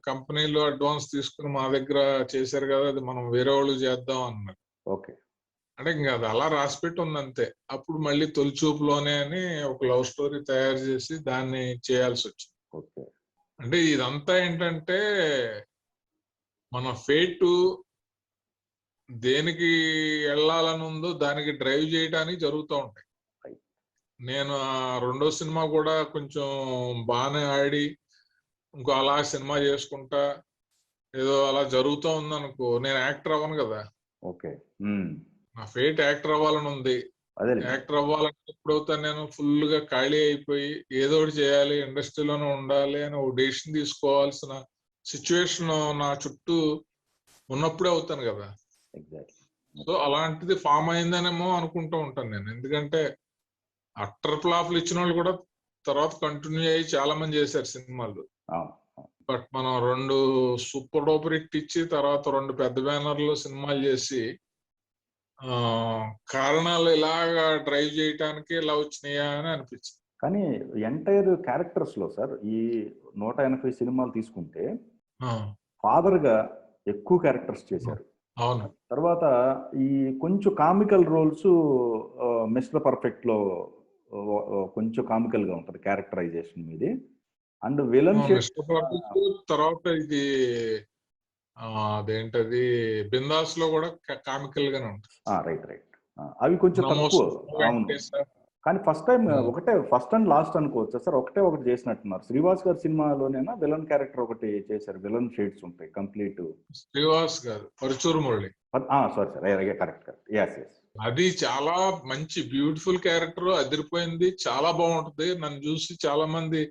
కంపెనీలో అడ్వాన్స్ తీసుకుని మా దగ్గర చేశారు కదా, అది మనం వేరే వాళ్ళు చేద్దాం అన్నారు. ఓకే. అంటే ఇంకా అది అలా రాసిపెట్టి ఉంది అంతే. అప్పుడు మళ్ళీ తొలి చూపులోనే అని ఒక లవ్ స్టోరీ తయారు చేసి దాన్ని చేయాల్సి వచ్చింది. ఓకే. అంటే ఇదంతా ఏంటంటే మన ఫేట్ దేనికి వెళ్ళాలని ఉందో దానికి డ్రైవ్ చేయడానికి జరుగుతూ ఉంటాయి. రైట్. నేను రెండో సినిమా కూడా కొంచెం బాగానే ఆడి ఇంకో అలా సినిమా చేసుకుంటా ఏదో అలా జరుగుతూ ఉందనుకో, నేను యాక్టర్ అవ్వను కదా. ఓకే. నా ఫేట్ యాక్టర్ అవ్వాలని ఉంది. అదేలేండి. యాక్టర్ అవ్వాలంటే ఎప్పుడవుతాను నేను ఫుల్ గా ఖాళీ అయిపోయి ఏదో ఒకటి చేయాలి, ఇండస్ట్రీలోనే ఉండాలి అని ఒక డెసిషన్ తీసుకోవాల్సిన సిచ్యువేషన్ నా చుట్టూ ఉన్నప్పుడే అవుతాను కదా. ఎగ్జాక్ట్లీ. సో అలాంటిది ఫామ్ అయిందనేమో అనుకుంటూ ఉంటాను నేను. ఎందుకంటే అట్టర్ ఫ్లాప్లు ఇచ్చిన వాళ్ళు కూడా తర్వాత కంటిన్యూ అయ్యి చాలా మంది చేశారు సినిమాలు. బట్ మనం 2 సూపర్ డూపర్ హిట్ ఇచ్చి తర్వాత 2 పెద్ద బ్యానర్లు సినిమాలు చేసి కారణాలు ఇలాగా డ్రైవ్ చేయటానికి ఇలా వచ్చినాయా అని అనిపించింది. కానీ ఎంటైర్ క్యారెక్టర్స్ లో సార్ ఈ 180 సినిమాలు తీసుకుంటే ఫాదర్ గా ఎక్కువ క్యారెక్టర్స్ చేశారు. అవును. తర్వాత ఈ కొంచెం కామికల్ రోల్స్ మిస్టర్ పర్ఫెక్ట్ లో కొంచెం కామికల్ గా ఉంటది క్యారెక్టరైజేషన్ మీది. అండ్ విలన్ తర్వాత ఇది అదేంటది బిందాస్ లో కూడా కామికల్ గానే ఉంటుంది. Right right. అవి కొంచెం తక్కువ. అవును. కానీ ఫస్ట్ టైం ఒకటే ఫస్ట్ అండ్ లాస్ట్ అనుకోవచ్చు సార్. ఒకటి చేసినట్టున్నారు. శ్రీవాస్ గారి సినిమాలోనేనా విలన్ క్యారెక్టర్ ఒకటి చేశారు. విలన్ షేడ్స్ ఉంటాయి కంప్లీట్. శ్రీవాస్ గారు Paruchuru Murali. Sorry sir, correct. అది చాలా మంచి బ్యూటిఫుల్ క్యారెక్టర్, అదిరిపోయింది, చాలా బాగుంటుంది. నన్ను చూసి చాలా మంది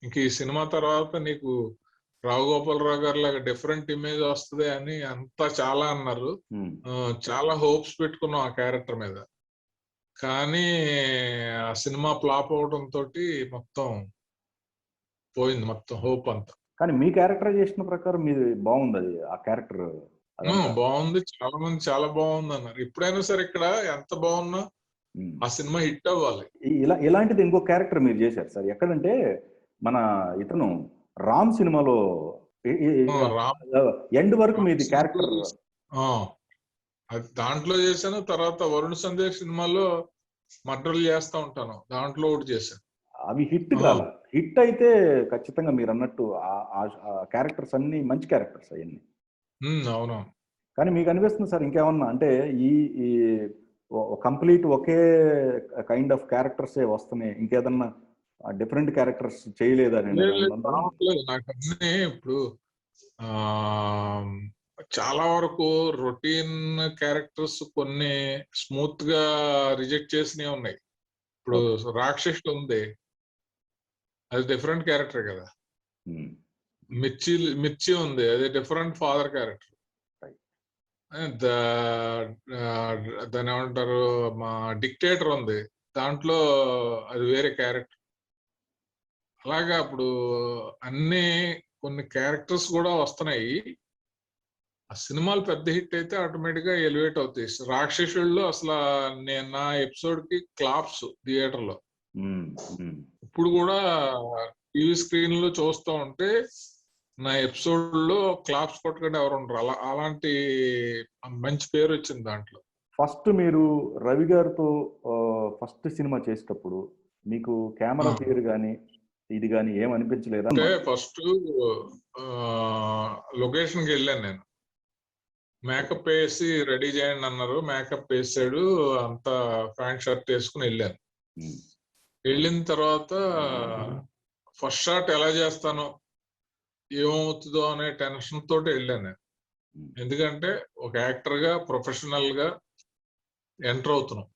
ఇంక ఈ సినిమా తర్వాత నీకు రావుగోపాలరావు గారి లాగా డిఫరెంట్ ఇమేజ్ వస్తుంది అని అంతా చాలా అన్నారు. చాలా హోప్స్ పెట్టుకున్నాం ఆ క్యారెక్టర్ మీద. కానీ ఆ సినిమా ఫ్లాప్ అవడం తోటి మొత్తం పోయింది, మొత్తం హోప్ అంతా. కానీ మీ క్యారెక్టరైజేషన్ ప్రకారం మీది బాగుంది. అది ఆ క్యారెక్టర్ బాగుంది. చాలా మంది చాలా బాగుంది అన్నారు. ఎప్పుడైనా సరే ఇక్కడ ఎంత బాగున్నా ఆ సినిమా హిట్ అవ్వాలి. ఇలాంటిది ఇంకో క్యారెక్టర్ మీరు చేశారు సార్. ఎక్కడంటే మన ఇతను రామ్ సినిమాలో ఎండ్ వరకు మీది క్యారెక్టర్ దాంట్లో చేశాను. తర్వాత వరుణ్ సందేశ్ సినిమాలో మర్డర్లు చేస్తా ఉంటాను, దాంట్లో ఒకటి చేశాను. అవి హిట్ కాల. హిట్ అయితే ఖచ్చితంగా మీరు అన్నట్టు ఆ క్యారెక్టర్స్ అన్ని మంచి క్యారెక్టర్స్ అవన్నీ. అవును. కానీ మీకు అనిపిస్తుంది సార్ ఇంకేమన్నా అంటే ఈ కంప్లీట్ ఒకే కైండ్ ఆఫ్ క్యారెక్టర్సే వస్తున్నాయి, ఇంకేదన్నా డిఫరెంట్ క్యారెక్టర్స్ చేయలేదని? నాకు అన్నీ ఇప్పుడు చాలా వరకు రొటీన్ క్యారెక్టర్స్ కొన్ని స్మూత్ గా రిజెక్ట్ చేసినవి ఉన్నాయి. ఇప్పుడు రాక్షసుడు ఉంది, అది డిఫరెంట్ క్యారెక్టర్ కదా. మిర్చి ఉంది, అది డిఫరెంట్ ఫాదర్ క్యారెక్టర్. దాని ఏమంటారు, మా డిక్టేటర్ ఉంది, దాంట్లో అది వేరే క్యారెక్టర్. అలాగా ఇప్పుడు అన్ని కొన్ని క్యారెక్టర్స్ కూడా వస్తున్నాయి. ఆ సినిమాలు పెద్ద హిట్ అయితే ఆటోమేటిక్ గా ఎలివేట్ అవుతాయి. రాక్షసుల్లో అసలు నేను నా ఎపిసోడ్ కి క్లాప్స్ థియేటర్ లో ఇప్పుడు కూడా టీవీ స్క్రీన్ లో చూస్తూ ఉంటే నా ఎపిసోడ్ లో క్లాప్స్ కొట్టకుండా ఎవరు ఉండరు. అలాంటి మంచి పేరు వచ్చింది దాంట్లో. ఫస్ట్ మీరు రవి గారితో ఫస్ట్ సినిమా చేసేటప్పుడు మీకు కెమెరా పేరు కానీ ఇది కానీ ఏమనిపించలేదా? అంటే ఫస్ట్ లొకేషన్కి వెళ్ళాను నేను. మేకప్ వేసి రెడీ చేయండి అన్నారు, మేకప్ వేసాడు, అంతా ప్యాంట్ షర్ట్ వేసుకుని వెళ్ళాను. వెళ్ళిన తర్వాత ఫస్ట్ షాట్ ఎలా చేస్తానో ఏమవుతుందో అనే టెన్షన్ తోటి వెళ్ళాను నేను. ఎందుకంటే ఒక యాక్టర్ గా ప్రొఫెషనల్ గా ఎంటర్ అవుతున్నాం.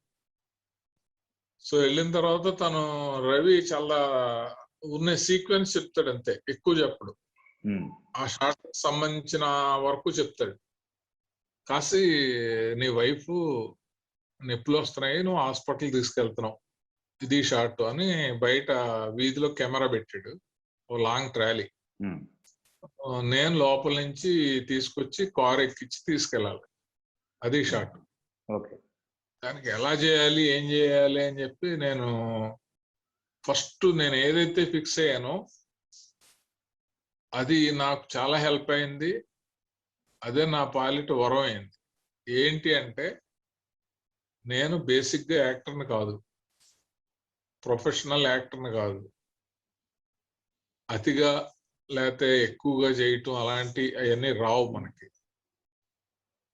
సో వెళ్ళిన తర్వాత తను రవి చాలా ఉన్న సీక్వెన్స్ చెప్తాడు, అంతే, ఎక్కువ చెప్పడు. ఆ షాట్ సంబంధించిన వరకు చెప్తాడు. కాసి నీ వైఫ్ నొప్పులు వస్తున్నాయి, నువ్వు హాస్పిటల్ తీసుకెళ్తున్నావు, ఇది షాట్ అని బయట వీధిలో కెమెరా పెట్టాడు, ఓ లాంగ్ ట్రాలీ. నేను లోపల నుంచి తీసుకొచ్చి కార్ ఎక్కించి తీసుకెళ్ళాలి, అది షాట్. దానికి ఎలా చేయాలి, ఏం చేయాలి అని చెప్పి నేను ఫస్ట్ ఏదైతే ఫిక్స్ అయ్యానో అది నాకు చాలా హెల్ప్ అయింది. అదే నా పాలిట వరం అయింది. ఏంటి అంటే, నేను బేసిక్గా యాక్టర్ని కాదు, ప్రొఫెషనల్ యాక్టర్ని కాదు. అతిగా లేకపోతే ఎక్కువగా చేయటం అలాంటి అవన్నీ రావు మనకి.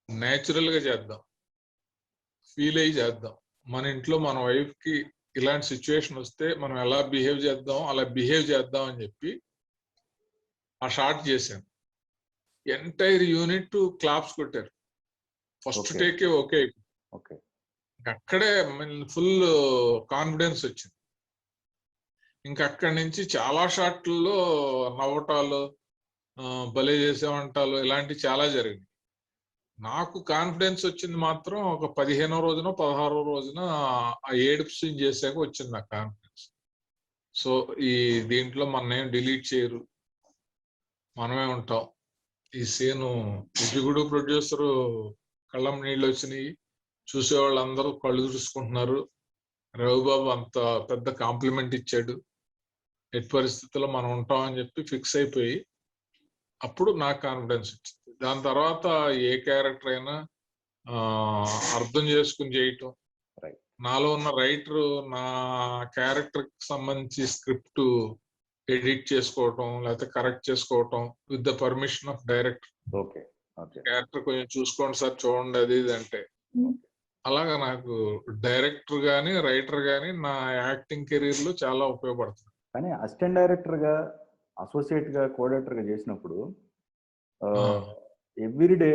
న్యాచురల్గా చేద్దాం, ఫీల్ అయ్యి చేద్దాం. మన ఇంట్లో మన వైఫ్కి ఇలాంటి సిచ్యువేషన్ వస్తే మనం ఎలా బిహేవ్ చేద్దాం, అలా బిహేవ్ చేద్దాం అని చెప్పి ఆ షార్ట్ చేశాను. ఎంటైర్ యూనిట్ క్లాప్స్ కొట్టారు. First Okay. టేకే ఓకే. ఓకే. అక్కడే ఫుల్ కాన్ఫిడెన్స్ వచ్చింది. ఇంకా అక్కడి నుంచి చాలా షాట్లలో నవ్వటాలు, భలే చేసేవంటాలు ఇలాంటివి చాలా జరిగింది. నాకు కాన్ఫిడెన్స్ వచ్చింది మాత్రం ఒక 15వ రోజున 16వ రోజున ఆ ఏడుపు సీన్ చేశాక వచ్చింది నాకు కాన్ఫిడెన్స్. సో ఈ దీంట్లో మనం డిలీట్ చేయరు, మనమే ఉంటాం. ఈ సీను ఎగ్జిక్యూటివ్ ప్రొడ్యూసరు కళ్ళం నీళ్ళు వచ్చినాయి, చూసేవాళ్ళందరూ కళ్ళు చూసుకుంటున్నారు. రవిబాబు అంత పెద్ద కాంప్లిమెంట్ ఇచ్చాడు, ఎట్టి పరిస్థితుల్లో మనం ఉంటామని చెప్పి ఫిక్స్ అయిపోయి అప్పుడు నాకు కాన్ఫిడెన్స్ వచ్చింది. దాని తర్వాత ఏ క్యారెక్టర్ అయినా అర్థం చేసుకుని చేయటం, Right. నాలో ఉన్న రైటర్ నా క్యారెక్టర్ కి సంబంధించి స్క్రిప్ట్ ఎడిట్ చేసుకోవటం లేకపోతే కరెక్ట్ చేసుకోవటం with the permission of director. Okay. Okay. Character కొంచెం చూసుకోండి సార్, చూడండి అది ఇది అంటే. అలాగా నాకు డైరెక్టర్ గాని రైటర్ గాని నా యాక్టింగ్ కెరీర్ లో చాలా ఉపయోగపడుతుంది. కానీ అసిస్టెంట్ డైరెక్టర్గా, అసోసియేట్గా, కోడైరెక్టర్గా చేసినప్పుడు ఎవ్రీడే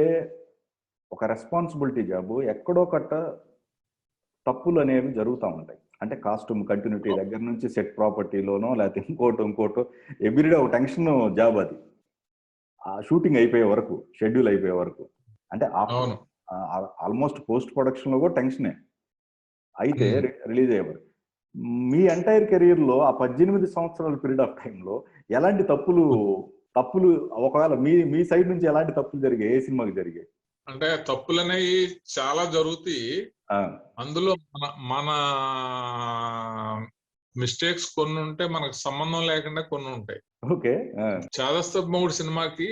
ఒక రెస్పాన్సిబిలిటీ జాబు, ఎక్కడో కట్ట తప్పులు అనేవి జరుగుతూ ఉంటాయి. అంటే కాస్ట్యూమ్ కంటిన్యూటీ దగ్గర నుంచి సెట్ ప్రాపర్టీలోనో లేకపోతే ఇంకోటో ఎవ్రీడే ఒక టెన్షన్ జాబ్ అది. ఆ షూటింగ్ అయిపోయే వరకు, షెడ్యూల్ అయిపోయే వరకు, అంటే అవును. ఆల్మోస్ట్ పోస్ట్ ప్రొడక్షన్ లో కూడా టెన్షనే. అయితే రిలీజ్ అయ్యే వరకు మీ ఎంటైర్ కెరీర్ లో ఆ 18 సంవత్సరాల పీరియడ్ ఆఫ్ టైంలో ఎలాంటి తప్పులు ఒకవేళ మీ మీ సైడ్ నుంచి ఎలాంటి తప్పులు జరిగాయి, ఏ సినిమాకి జరిగాయి? అంటే తప్పులు అనేవి చాలా జరుగుతాయి. అందులో మన మిస్టేక్స్ కొన్ని ఉంటే మనకు సంబంధం లేకుండా కొన్ని ఉంటాయి. ఓకే. చాదస్తపు మొగుడు సినిమాకి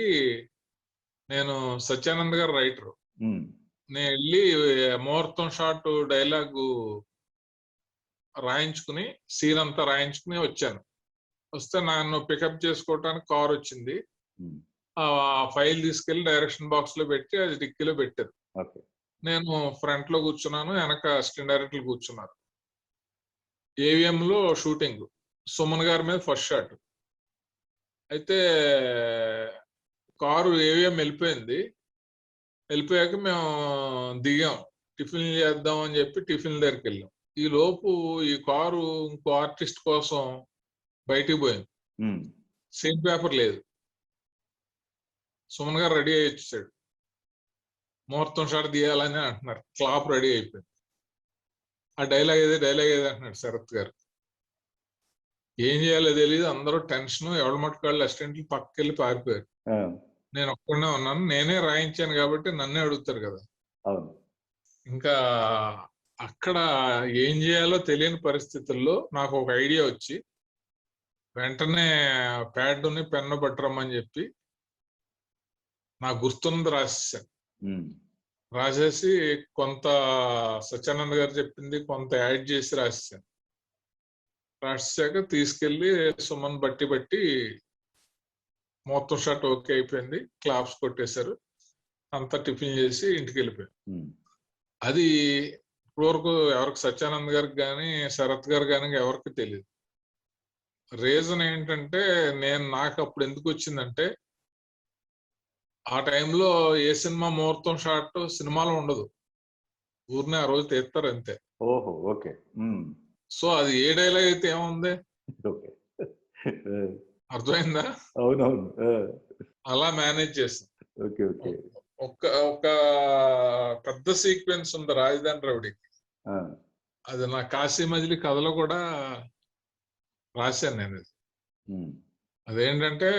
నేను సత్యానంద్ గారు రైటర్. నేను వెళ్ళి ముహూర్తం షాట్ డైలాగు రాయించుకుని సీన్ అంతా రాయించుకుని వచ్చాను. వస్తే నన్ను పికప్ చేసుకోవటానికి కార్ వచ్చింది. ఆ ఫైల్ తీసుకెళ్లి డైరెక్షన్ బాక్స్ లో పెట్టి అది డిక్కీలో పెట్టారు. నేను ఫ్రంట్ లో కూర్చున్నాను, వెనక అసిస్టెంట్ డైరెక్టర్లు కూర్చున్నారు. ఏవిఎం లో షూటింగ్, సుమన్ గారి మీద ఫస్ట్ షాట్. అయితే కారు ఏవిఎం వెళ్ళిపోయింది. వెళ్ళిపోయాక మేము దిగాం, టిఫిన్ చేద్దాం అని చెప్పి టిఫిన్ దగ్గరికి వెళ్ళాం. ఈ లోపు ఈ కారు ఇంకో ఆర్టిస్ట్ కోసం బయటికి పోయింది. సీన్ పేపర్ లేదు. సుమన్ గారు రెడీ అయ్యి వచ్చాడు, ముహూర్తం షాట్ తీయాలని అంటున్నారు. క్లాప్ రెడీ అయిపోయింది. ఆ డైలాగ్ ఏది అంటున్నాడు శరత్ గారు. ఏం చేయాలో తెలియదు, అందరూ టెన్షన్, ఎవరి మట్టుకాళ్ళు అసిస్టెంట్లు పక్కకెళ్ళి పారిపోయారు. నేను ఒక్కడనే ఉన్నాను, నేనే రాయించాను కాబట్టి నన్నే అడుగుతారు కదా. ఇంకా అక్కడ ఏం చేయాలో తెలియని పరిస్థితుల్లో నాకు ఒక ఐడియా వచ్చి వెంటనే ప్యాడ్ని పెన్ను పట్టరమ్మని చెప్పి నాకు గుర్తున్నది రాసేసాను. రాసేసి కొంత సత్యానంద్ గారు చెప్పింది కొంత యాడ్ చేసి రాసేసాను. రాసాక తీసుకెళ్లి సుమన్ బట్టి మొత్తం షాట్ ఓకే అయిపోయింది, క్లాప్స్ కొట్టేశారు, అంతా టిఫిన్ చేసి ఇంటికి వెళ్ళిపోయాను. అది ఇప్పటివరకు ఎవరికి, సత్యానంద్ గారికి కానీ శరత్ గారు కానీ ఎవరికి తెలియదు. రీజన్ ఏంటంటే నాకు అప్పుడు ఎందుకు వచ్చిందంటే ఆ టైంలో ఏ సినిమా ముహూర్తం షాట్ సినిమాలో ఉండదు, ఊరినే ఆ రోజు తీస్తారు అంతే. ఓహో, ఓకే. సో అది ఏ డైలాగ్ అయితే ఏముంది, అర్థమైందా? అవునవును. అలా మేనేజ్ చేస్తాం. Okay, okay. ఒక పెద్ద సీక్వెన్స్ ఉంది రాజధాని రౌడీకి, అది నా కాశీ మజిలీ కథలో కూడా రాశాను నేను. అదేంటంటే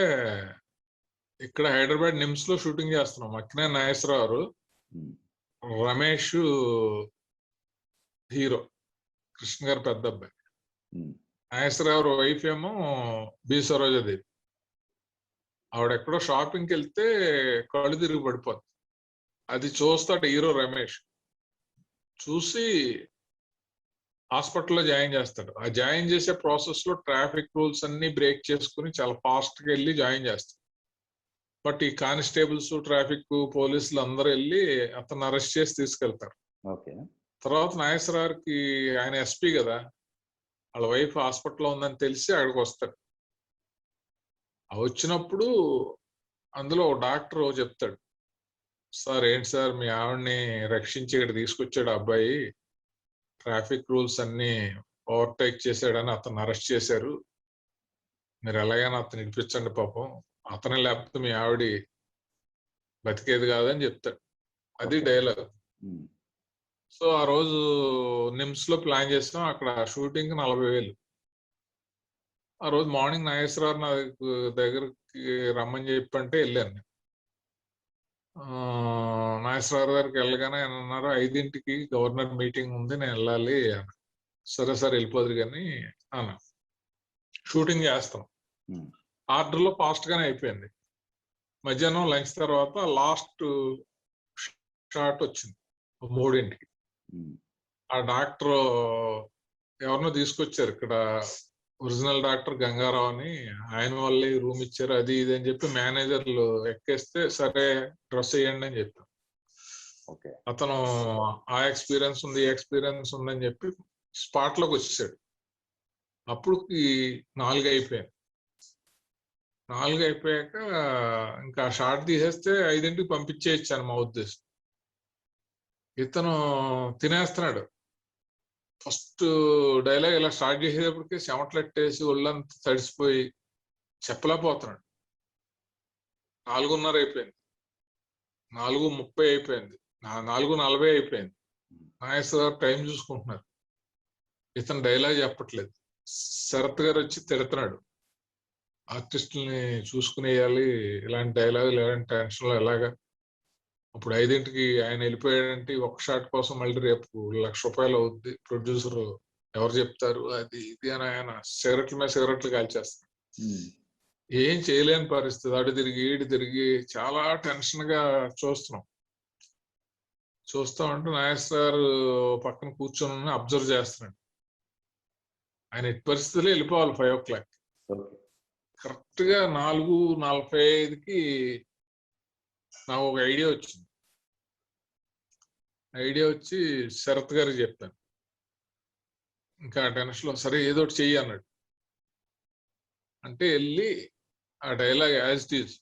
ఇక్కడ హైదరాబాద్ నిమ్స్ లో షూటింగ్ చేస్తున్నాం. అక్కినే నాగేశ్వరరావు, రమేష్ హీరో, కృష్ణ గారు పెద్ద అబ్బాయి, నాగేశ్వరరావు వైఫ్ ఏమో బి సరోజాదేవి. ఆవిడెక్కడో షాపింగ్కి వెళ్తే కళ్ళు తిరిగి పడిపోద్ది. అది చూస్తాడు హీరో రమేష్. చూసి హాస్పిటల్లో జాయిన్ చేస్తాడు. ఆ జాయిన్ చేసే ప్రాసెస్ లో ట్రాఫిక్ రూల్స్ అన్ని బ్రేక్ చేసుకుని చాలా ఫాస్ట్ గా వెళ్ళి జాయిన్ చేస్తాడు. బట్ ఈ కానిస్టేబుల్స్, ట్రాఫిక్ పోలీసులు అందరూ వెళ్ళి అతను అరెస్ట్ చేసి తీసుకెళ్తారు. తర్వాత నాగేశ్వరరావుకి, ఆయన ఎస్పీ కదా, వాళ్ళ వైఫ్ హాస్పిటల్లో ఉందని తెలిసి అక్కడికి వస్తాడు. వచ్చినప్పుడు అందులో డాక్టర్ చెప్తాడు, సార్ ఏంటి సార్ మీ ఆవిడ్ని రక్షించి ఇక్కడ తీసుకొచ్చాడు అబ్బాయి, ట్రాఫిక్ రూల్స్ అన్ని ఓవర్టేక్ చేశాడని అతను అరెస్ట్ చేశారు, మీరు ఎలాగైనా అతను ఇడిపించండి పాపం, అతనే లేకపోతే మీ ఆవిడ బతికేది కాదని చెప్తాడు. అది డైలాగ్. సో ఆ రోజు నిమ్స్ లో ప్లాన్ చేస్తాం, అక్కడ షూటింగ్ 40,000. ఆ రోజు మార్నింగ్ నాగేశ్వరరావు నా దగ్గరికి రమ్మని చెప్పంటే వెళ్ళాను. నాగేశ్వరరావు గారికి వెళ్ళగానే ఆయన అన్నారు, 5ంటికి గవర్నర్ మీటింగ్ ఉంది, నేను వెళ్ళాలి అన్న. సరే సార్ వెళ్ళిపోదురు కానీ అన్న. షూటింగ్ చేస్తాం. ఆర్డర్లో ఫాస్ట్ గానే అయిపోయింది. మధ్యాహ్నం లంచ్ తర్వాత లాస్ట్ షాట్ వచ్చింది 3ంటికి. ఆ డాక్టర్ ఎవరినో తీసుకొచ్చారు, ఇక్కడ ఒరిజినల్ డాక్టర్ గంగారావు అని, ఆయన వల్లే రూమ్ ఇచ్చారు అది ఇది అని చెప్పి మేనేజర్లు ఎక్కేస్తే సరే డ్రెస్ వేయండి అని చెప్పారు. అతను ఆ ఎక్స్పీరియన్స్ ఉంది, ఈ ఎక్స్పీరియన్స్ ఉందని చెప్పి స్పాట్ లోకి వచ్చేసాడు. అప్పుడు 4 అయిపోయాయి. 4 అయిపోయాక ఇంకా షార్ట్ తీసేస్తే 5ంటికి పంపించేయచ్చాను మా ఉద్దేశం. ఇతను తినేస్తున్నాడు. ఫస్ట్ డైలాగ్ ఇలా స్టార్ట్ చేసేటప్పటికి చెమటలెట్టేసి ఒళ్ళంతా తడిసిపోయి చెప్పలేకపోతున్నాడు. 4:30 అయిపోయింది, 4:30 అయిపోయింది, 4:40 అయిపోయింది. నాగేశ్వరరావు టైం చూసుకుంటున్నారు. ఇతను డైలాగ్ చెప్పట్లేదు. శరత్ గారు వచ్చి తిడుతున్నాడు, ఆర్టిస్టుల్ని చూసుకునేయాలి, ఇలాంటి డైలాగులు ఇలాంటి టెన్షన్లో ఎలాగా, ఇప్పుడు 5ంటికి ఆయన వెళ్ళిపోయాడంటే ఒక షాట్ కోసం మళ్ళీ రేపు ₹1,00,000 అవుద్ది, ప్రొడ్యూసర్ ఎవరు చెప్తారు అది ఇది అని ఆయన సిగరెట్ల మీద సిగరెట్లు కాల్చేస్తారు. ఏం చేయలేని పరిస్థితి. అటు తిరిగి ఈడు తిరిగి చాలా టెన్షన్ గా చూస్తా ఉంటే నాగేశ్వర పక్కన కూర్చొని అబ్జర్వ్ చేస్తున్నాడు. ఆయన ఎట్టి పరిస్థితుల్లో వెళ్ళిపోవాలి 5 o'clock. కరెక్ట్ గా 4:45కి నాకు ఒక ఐడియా వచ్చి శరత్ గారికి చెప్పాను. ఇంకా టెన్షన్ లో సరే ఏదో ఒకటి చెయ్యి అన్నాడు. అంటే వెళ్ళి ఆ dialogue as it is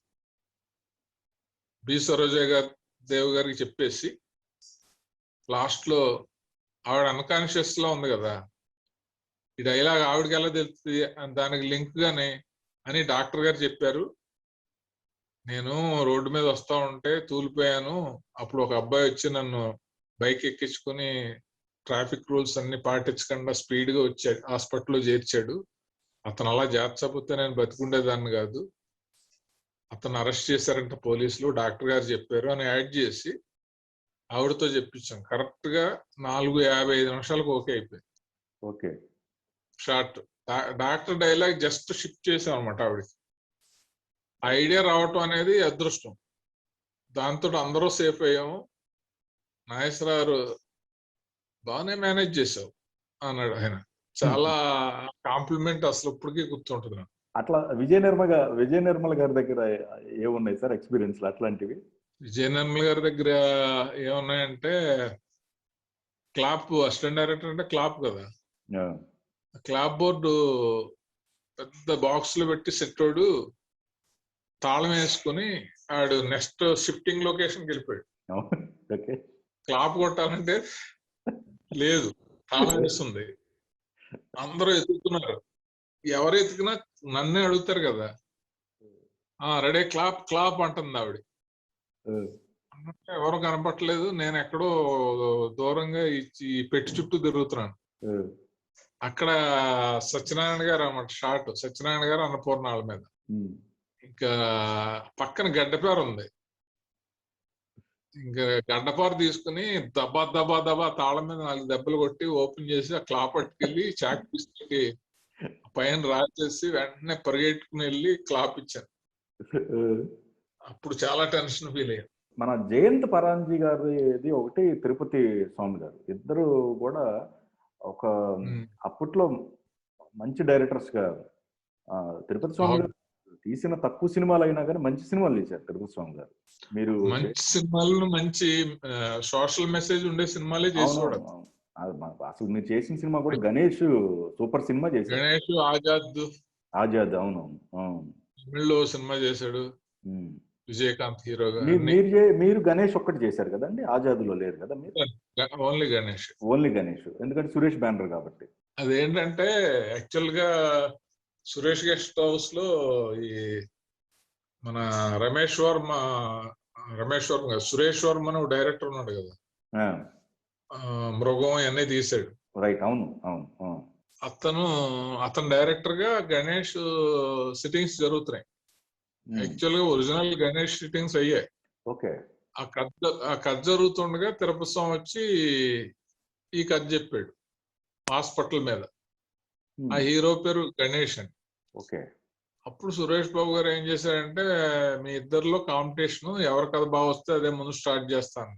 B Saroja Dev గారికి చెప్పేసి లాస్ట్ లో ఆవిడ అన్కాన్షియస్ లో ఉంది కదా, ఈ డైలాగ్ ఆవిడకి ఎలా తెలుస్తుంది దానికి లింక్ గానే అని డాక్టర్ గారు చెప్పారు. నేను రోడ్డు మీద వస్తా ఉంటే తూలిపోయాను, అప్పుడు ఒక అబ్బాయి వచ్చి నన్ను బైక్ ఎక్కించుకుని ట్రాఫిక్ రూల్స్ అన్ని పాటించకుండా స్పీడ్ గా వచ్చాడు, హాస్పిటల్లో చేర్చాడు. అతను అలా చేర్చకపోతే నేను బతికుండేదాన్ని కాదు, అతను అరెస్ట్ చేశారంట పోలీసులు, డాక్టర్ గారు చెప్పారు అని యాడ్ చేసి ఆవిడతో చెప్పించాం. కరెక్ట్ గా 4:55 ఓకే అయిపోయింది short. Doctor dialogue just shift చేసాం అనమాట ఆవిడకి. ఐడియా రావటం అనేది అదృష్టం. దాంతో అందరూ సేఫ్ అయ్యాము. నాగేశ్వరరావు బాగానే మేనేజ్ చేసావు అన్నాడు ఆయన. చాలా కాంప్లిమెంట్ అసలు ఇప్పటికీ గుర్తుంటుంది నాకు. అట్లా విజయ నిర్మల గారి దగ్గర ఏమున్నాయి సార్ ఎక్స్పీరియన్స్ అట్లాంటివి? విజయ నిర్మల గారి దగ్గర ఏమున్నాయంటే, క్లాప్ అసిస్టెంట్ డైరెక్టర్ అంటే క్లాప్ కదా, క్లాప్ బోర్డు పెద్ద బాక్స్ లో పెట్టి సెట్టోడు తాళం వేసుకుని ఆడు నెక్స్ట్ షిఫ్టింగ్ లొకేషన్కి వెళ్ళిపోయాడు. క్లాప్ కొట్టాలంటే లేదు, తాళం వేస్తుంది. అందరూ ఎత్తుకున్నారు. ఎవరు ఎత్తుకున్నా నన్నే అడుగుతారు కదా, రెడీ క్లాప్ క్లాప్ అంటుంది ఆవిడ. ఎవరు కనపట్లేదు, నేను ఎక్కడో దూరంగా ఈ పెట్టి చుట్టూ తిరుగుతున్నాను. అక్కడ సత్యనారాయణ గారు అన్నమాట షాట్. సత్యనారాయణ గారు అన్నపూర్ణ వాళ్ళ మీద, ఇంకా పక్కన గడ్డపార ఉంది. ఇంకా గడ్డపార తీసుకుని దబా దబా దబా తాళం మీద 4 దెబ్బలు కొట్టి ఓపెన్ చేసి ఆ క్లాప్ పట్టుకెళ్ళి చాక్ తీసుకెళ్ళి పైన రాసేసి వెంటనే పరిగెట్టుకుని వెళ్ళి క్లాప్ ఇచ్చాను. అప్పుడు చాలా టెన్షన్ ఫీల్ అయ్యాను. మన జయంత్ పరాంజీ గారిది ఒకటి, తిరుపతి స్వామి గారు, ఇద్దరు కూడా ఒక అప్పట్లో మంచి డైరెక్టర్స్ గా. తిరుపతి స్వామి గారు తీసిన తక్కువ సినిమాలు అయినా కానీ మంచి సినిమాలు తీశారు తిరుపతి స్వామి గారు. మీరు మంచి సినిమాలను, మంచి సోషల్ మెసేజ్ ఉండే సినిమాలే చేసేవాడు. అసలు మీరు చేసిన సినిమా కూడా గణేష్ సూపర్ సినిమా చేశారు. గణేష్, ఆజాద్ అవును. తమిళ్లో సినిమా చేశాడు విజయకాంత్ హీరోగా. మీరు గణేష్ ఒక్కటి చేశారు కదండి, ఆజాద్లో లేరు కదా మీరు? ఓన్లీ గణేష్. ఎందుకంటే సురేష్ బ్యానర్ కాబట్టి. అదేంటంటే యాక్చువల్ గా సురేష్ గెస్ట్ హౌస్ లో ఈ మన రమేష్ వర్మ సురేష్ వర్మ అని డైరెక్టర్ ఉన్నాడు కదా, మృగం అన్నీ తీసాడు. రైట్, అవును. అతను డైరెక్టర్ గా గణేష్ సిట్టింగ్స్ జరుగుతున్నాయి. యాక్చువల్ గా ఒరిజినల్ గణేష్ సిట్టింగ్స్ అయ్యాయి. ఓకే. ఆ కథ జరుగుతుండగా తిరుపతి స్వామి వచ్చి ఈ కథ చెప్పాడు హాస్పిటల్ మీద. ఆ హీరో పేరు గణేష్ అని. ఓకే. అప్పుడు సురేష్ బాబు గారు ఏం చేశారంటే, మీ ఇద్దరిలో కాంపిటీషన్, ఎవరి కథ బాగా వస్తే అదే ముందు స్టార్ట్ చేస్తాను.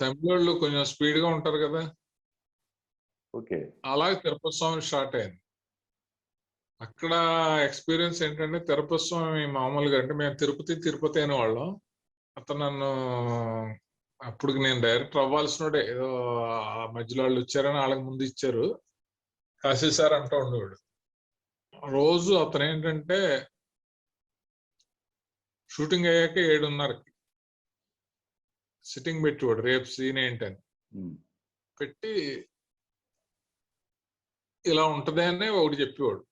తమిళ వాళ్ళు కొంచెం స్పీడ్ గా ఉంటారు కదా, అలాగే తిరుపతి స్వామి స్టార్ట్ అయింది. అక్కడ ఎక్స్పీరియన్స్ ఏంటంటే, తిరుపతి స్వామి మామూలుగా అంటే మేము తిరుపతి అనే వాళ్ళం. అతను నన్ను అప్పుడు నేను డైరెక్టర్ అవ్వాల్సినోడే, ఏదో ఆ మధ్యలో వాళ్ళు వచ్చారని వాళ్ళకి ముందు ఇచ్చారు. కాశీ సార్ అంటూ ఉండేవాడు. రోజు అతను ఏంటంటే షూటింగ్ అయ్యాక 7:30కి సిట్టింగ్ పెట్టేవాడు, రేపు సీన్ ఏంటని పెట్టి ఇలా ఉంటది అని ఒకటి చెప్పేవాడు.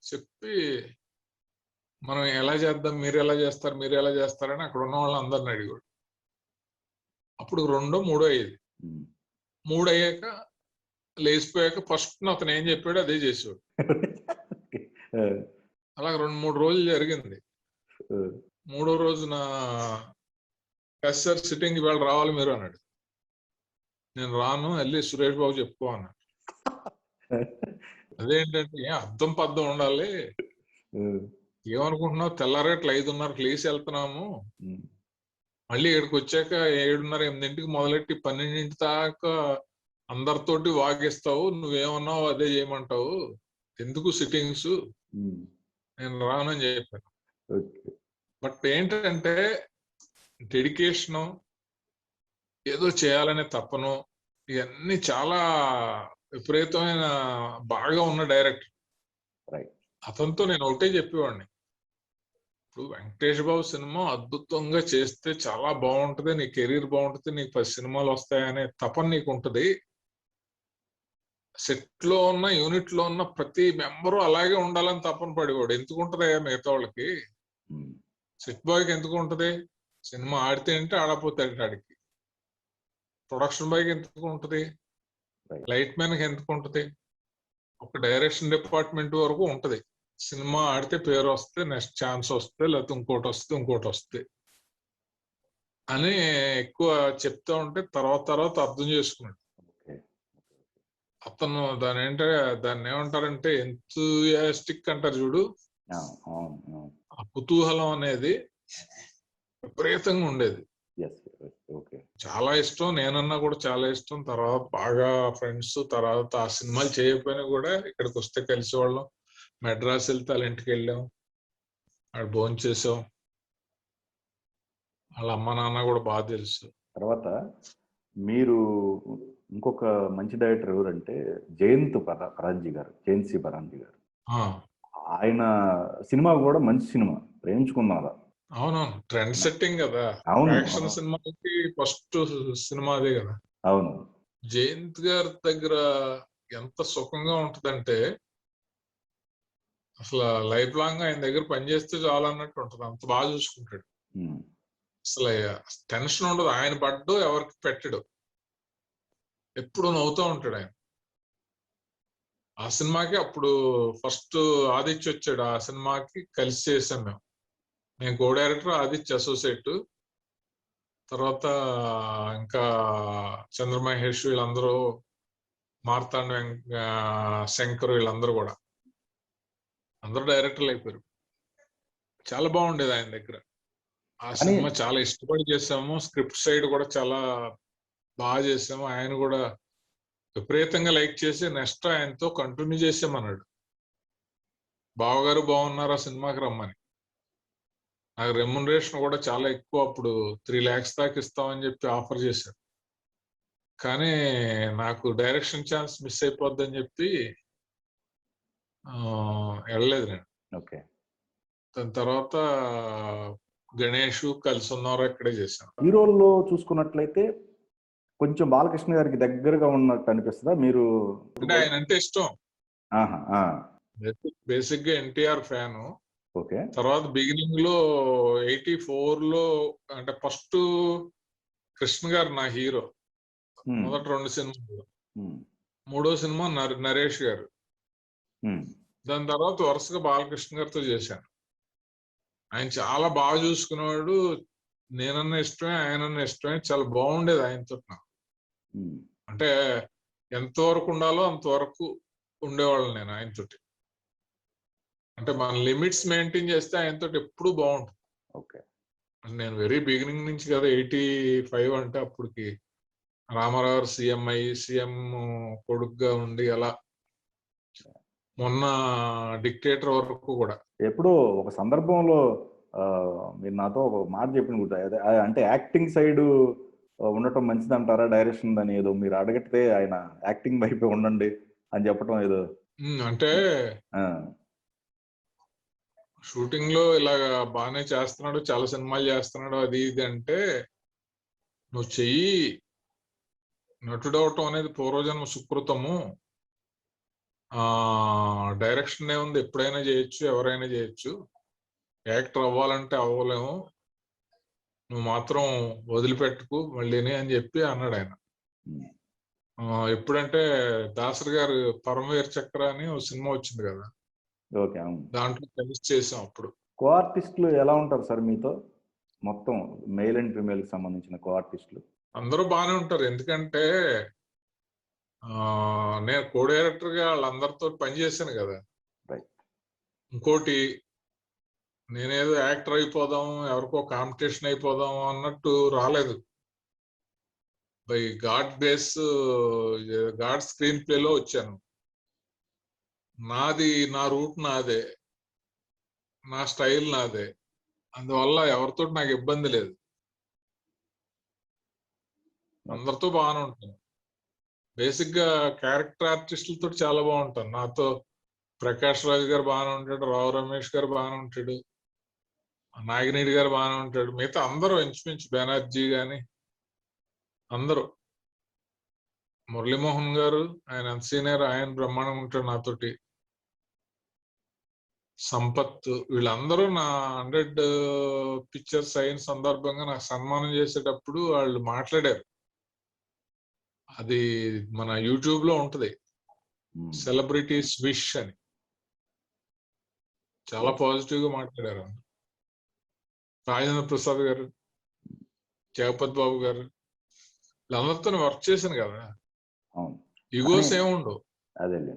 చెప్పి మనం ఎలా చేద్దాం, మీరు ఎలా చేస్తారని అక్కడ ఉన్న వాళ్ళు అందరిని అడిగాడు. అప్పుడు 2, 3 అయ్యేది. 3 అయ్యాక లేచిపోయాక ఫస్ట్ అతను ఏం చెప్పాడు అదే చేసేవాడు. అలా 2-3 రోజులు జరిగింది. 3వ రోజున సార్ సిట్టింగ్ ఇవాళ రావాలి మీరు అన్నాడు. నేను రాను, వెళ్ళి సురేష్ బాబు చెప్పుకో అన్నాడు. అదేంటంటే అర్థం పద్ధం ఉండాలి, ఏమనుకుంటున్నావు, తెల్లారేట్లు 5:30కి లేచి వెళ్తున్నాము, మళ్ళీ ఇక్కడికి వచ్చాక 7:30, 8కి మొదలెట్టి 12 దాకా అందరితోటి వాగిస్తావు, నువ్వేమన్నావు అదే చేయమంటావు, ఎందుకు సిట్టింగ్స్, నేను రానని చెప్పాను. బట్ ఏంటంటే డెడికేషను, ఏదో చేయాలనే తపను, ఇవన్నీ చాలా విపరీతమైన బాగా ఉన్న డైరెక్టర్. అతనితో నేను ఒకటే చెప్పేవాడిని, ఇప్పుడు వెంకటేష్ బాబు సినిమా అద్భుతంగా చేస్తే చాలా బాగుంటది, నీ కెరీర్ బాగుంటుంది, నీకు 10 సినిమాలు వస్తాయనే తపన నీకు ఉంటుంది. సెట్ లో ఉన్న, యూనిట్ లో ఉన్న ప్రతి మెంబరు అలాగే ఉండాలని తపన పడేవాడు. ఎందుకు ఉంటది మిగతా వాళ్ళకి? సెట్ బాయ్కి ఎందుకు ఉంటది? సినిమా ఆడితే అంటే ఆడపోతే ఆడికి. ప్రొడక్షన్ బాయ్కి ఎందుకు ఉంటది? లైట్ మ్యాన్ కి ఎందుకు ఉంటది? ఒక డైరెక్షన్ డిపార్ట్మెంట్ వరకు ఉంటది. సినిమా ఆడితే పేరు వస్తే, నెక్స్ట్ ఛాన్స్ వస్తే, లేకపోతే ఇంకోటి వస్తే అని ఎక్కువ చెప్తా ఉంటే తర్వాత అర్థం చేసుకున్నాడు అతను. దాన్ని ఏమంటారంటే ఎంతూయాస్టిక్ అంటారు చూడు, ఆ కుతూహలం అనేది విపరీతంగా ఉండేది. చాలా ఇష్టం, నేనన్నా కూడా చాలా ఇష్టం. తర్వాత బాగా ఫ్రెండ్స్, తర్వాత ఆ సినిమాలు చేయకపోయినా కూడా ఇక్కడికి వస్తే కలిసేవాళ్ళం. మెడ్రాస్ వెళ్తే వాళ్ళ ఇంటికి వెళ్ళాం, అక్కడ భోజనం చేసాం. వాళ్ళ అమ్మ నాన్న కూడా బాగా తెలుసు. తర్వాత మీరు ఇంకొక మంచి డైరెక్టర్ ఎవరంటే జయంత్ పరాంజీ గారు, జయంత్ సి పరాంజీ గారు. ఆయన సినిమా కూడా మంచి సినిమా, ప్రేమించుకున్నారా? అవునవును, ట్రెండ్ సెట్టింగ్ కదా. యాక్షన్ సినిమాకి ఫస్ట్ సినిమా అదే కదా. అవును. జయంత్ గారి దగ్గర ఎంత సుఖంగా ఉంటదంటే అసలు లైఫ్ లాంగ్ ఆయన దగ్గర పనిచేస్తే చాలు అన్నట్టు ఉంటది. అంత బాగా చూసుకుంటాడు. అసలు టెన్షన్ ఉండదు. ఆయన పడ్డు ఎవరికి పెట్టడు, ఎప్పుడు నవ్వుతూ ఉంటాడు ఆయన. ఆ సినిమాకి అప్పుడు ఫస్ట్ ఆదిత్య వచ్చాడు, ఆ సినిమాకి కలిసి చేసాం మేము కో డైరెక్టర్, ఆదిత్య అసోసియేట్, తర్వాత ఇంకా చంద్రమహేష్, వీళ్ళందరూ, మార్తాండ శంకర్, వీళ్ళందరూ కూడా అందరూ డైరెక్టర్లు అయిపోయారు. చాలా బాగుండేది ఆయన దగ్గర. ఆ కానీ సినిమా చాలా ఇష్టపడి చేసాము. స్క్రిప్ట్ సైడ్ కూడా చాలా బాగా చేసాము. ఆయన కూడా విపరీతంగా లైక్ చేసి నెక్స్ట్ ఆయనతో కంటిన్యూ చేసామన్నాడు. బావగారు బాగున్నారు ఆ సినిమాకి రమ్మని. నాకు రెమ్యునరేషన్ కూడా చాలా ఎక్కువ, అప్పుడు 3 lakhs దాకా ఇస్తామని చెప్పి ఆఫర్ చేశారు. కానీ నాకు డైరెక్షన్ ఛాన్స్ మిస్ అయిపోద్దని చెప్పి వెళ్ళలేదు నేను. ఓకే. దాని తర్వాత గణేష్ కలిసి ఉన్నారు ఇక్కడే చేశాను. హీరోల్లో చూసుకున్నట్లయితే కొంచెం బాలకృష్ణ గారికి దగ్గరగా ఉన్నట్టు అనిపిస్తుందా మీరు? అంటే ఆయన అంటే ఇష్టం. ఆహా. బేసిక్ గా ఎన్టీఆర్ ఫ్యాన్. ఓకే. తర్వాత బిగినింగ్ లో 84లో అంటే ఫస్ట్ కృష్ణ గారు నా హీరో. మొదటి 2 సినిమాలు. మూడో సినిమా నరేష్ గారు. దాని తర్వాత వరుసగా బాలకృష్ణ గారితో చేశాను. ఆయన చాలా బాగా చూసుకునేవాడు. నేనన్నా ఇష్టమే, ఆయనన్నా ఇష్టమే. చాలా బాగుండేది ఆయనతో. అంటే ఎంతవరకు ఉండాలో అంతవరకు ఉండేవాళ్ళు నేను ఆయనతోటి. అంటే మన లిమిట్స్ మెయింటైన్ చేస్తే ఆయనతో ఎప్పుడు బాగుంటుంది. ఓకే. నేను వెరీ బిగినింగ్ నుంచి కదా 85 అంటే అప్పటికి రామారావు సీఎం కొడుకుగా ఉండి అలా మొన్న డిక్టేటర్ వరకు కూడా. ఎప్పుడో ఒక సందర్భంలో మీరు నాతో ఒక మాట చెప్పిన గుర్తు, అంటే యాక్టింగ్ సైడ్ ఉండటం మంచిది అంటారా డైరెక్షన్ అని ఏదో మీరు అడగట్టే ఆయన యాక్టింగ్ వైపే ఉండండి అని చెప్పడం ఏదో. అంటే షూటింగ్ లో ఇలాగా బాగానే చేస్తున్నాడు, చాలా సినిమాలు చేస్తున్నాడు, అది ఇది అంటే నువ్వు చెయ్యి, నటుడవటం అనేది పూర్వజన్మ సుకృతము. డైరెక్షన్ ఏముంది, ఎప్పుడైనా చేయొచ్చు, ఎవరైనా చేయొచ్చు. యాక్టర్ అవ్వాలంటే అవ్వలేము, నువ్వు మాత్రం వదిలిపెట్టుకు మళ్ళీని అని చెప్పి అన్నాడు ఆయన. ఎప్పుడంటే దాసరి గారు పరమవీర చక్ర అని ఒక సినిమా వచ్చింది కదా, దాంట్లో కలిసి చేసాం. అప్పుడు కో ఆర్టిస్టులు ఎలా ఉంటారు సార్ మీతో? మొత్తం మెయిల్ అండ్ ఫీమేల్ కి సంబంధించిన కో ఆర్టిస్టులు అందరూ బాగానే ఉంటారు. ఎందుకంటే నేను కో డైరెక్టర్ గా వాళ్ళందరితో పనిచేశాను కదా. ఇంకోటి, నేనేదో యాక్టర్ అయిపోదాం, ఎవరికో కాంపిటీషన్ అయిపోదాం అన్నట్టు రాలేదు. By god base, god screen ప్లేలో వచ్చాను. నా రూట్ నాదే, నా స్టైల్ నాదే. అందువల్ల ఎవరితో నాకు ఇబ్బంది లేదు, అందరితో బాగానే ఉంటాను. బేసిక్ గా క్యారెక్టర్ ఆర్టిస్టులతో చాలా బాగుంటాను. నాతో ప్రకాష్ రాజ్ గారు బాగానే ఉంటాడు, రావు రమేష్ గారు బాగానే ఉంటాడు, నాగినేడి గారు బాగానే ఉంటాడు, మిగతా అందరూ ఇంచుమించు బెనర్జీ గాని అందరూ. మురళీమోహన్ గారు ఆయన సీనియర్, ఆయన బ్రహ్మాండంగా ఉంటాడు నాతోటి. సంపత్, వీళ్ళందరూ నా 100 పిక్చర్స్ అయిన సందర్భంగా నాకు సన్మానం చేసేటప్పుడు వాళ్ళు మాట్లాడారు. అది మన యూట్యూబ్ లో ఉంటది, సెలబ్రిటీస్ విష్ అని. చాలా పాజిటివ్ గా మాట్లాడారు. రాజేంద్ర ప్రసాద్ గారు, జగపత్ బాబు గారు, వీళ్ళందరితో వర్క్ చేశాను కదా. ఈగోస్ ఏముండవు.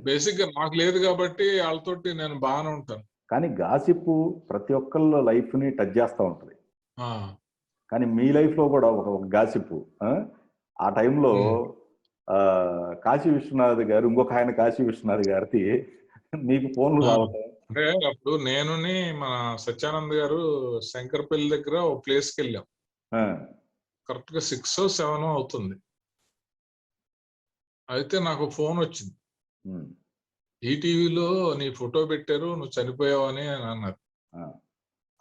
బేసిక్ గా నాకు లేదు కాబట్టి వాళ్ళతోటి నేను బాగానే ఉంటాను. కానీ గాసిప్ ప్రతి ఒక్కళ్ళ లైఫ్ ని టచ్ చేస్తూ ఉంటుంది. కానీ మీ లైఫ్ లో కూడా ఒక గాసిప్ ఆ టైంలో కాశీ విశ్వనాథ్ గారు, ఇంకొక ఆయన కాశీ విశ్వనాథ్ గారికి మీకు ఫోన్లు రావటం. అంటే అప్పుడు నేను మన సత్యానంద్ గారు శంకర్పల్లి దగ్గర ఓ ప్లేస్ కి వెళ్ళాం. కరెక్ట్ గా 6 or 7 అవుతుంది. అయితే నాకు ఫోన్ వచ్చింది, ఈటీవీలో నీ ఫోటో పెట్టారు, నువ్వు చనిపోయావని అన్నారు.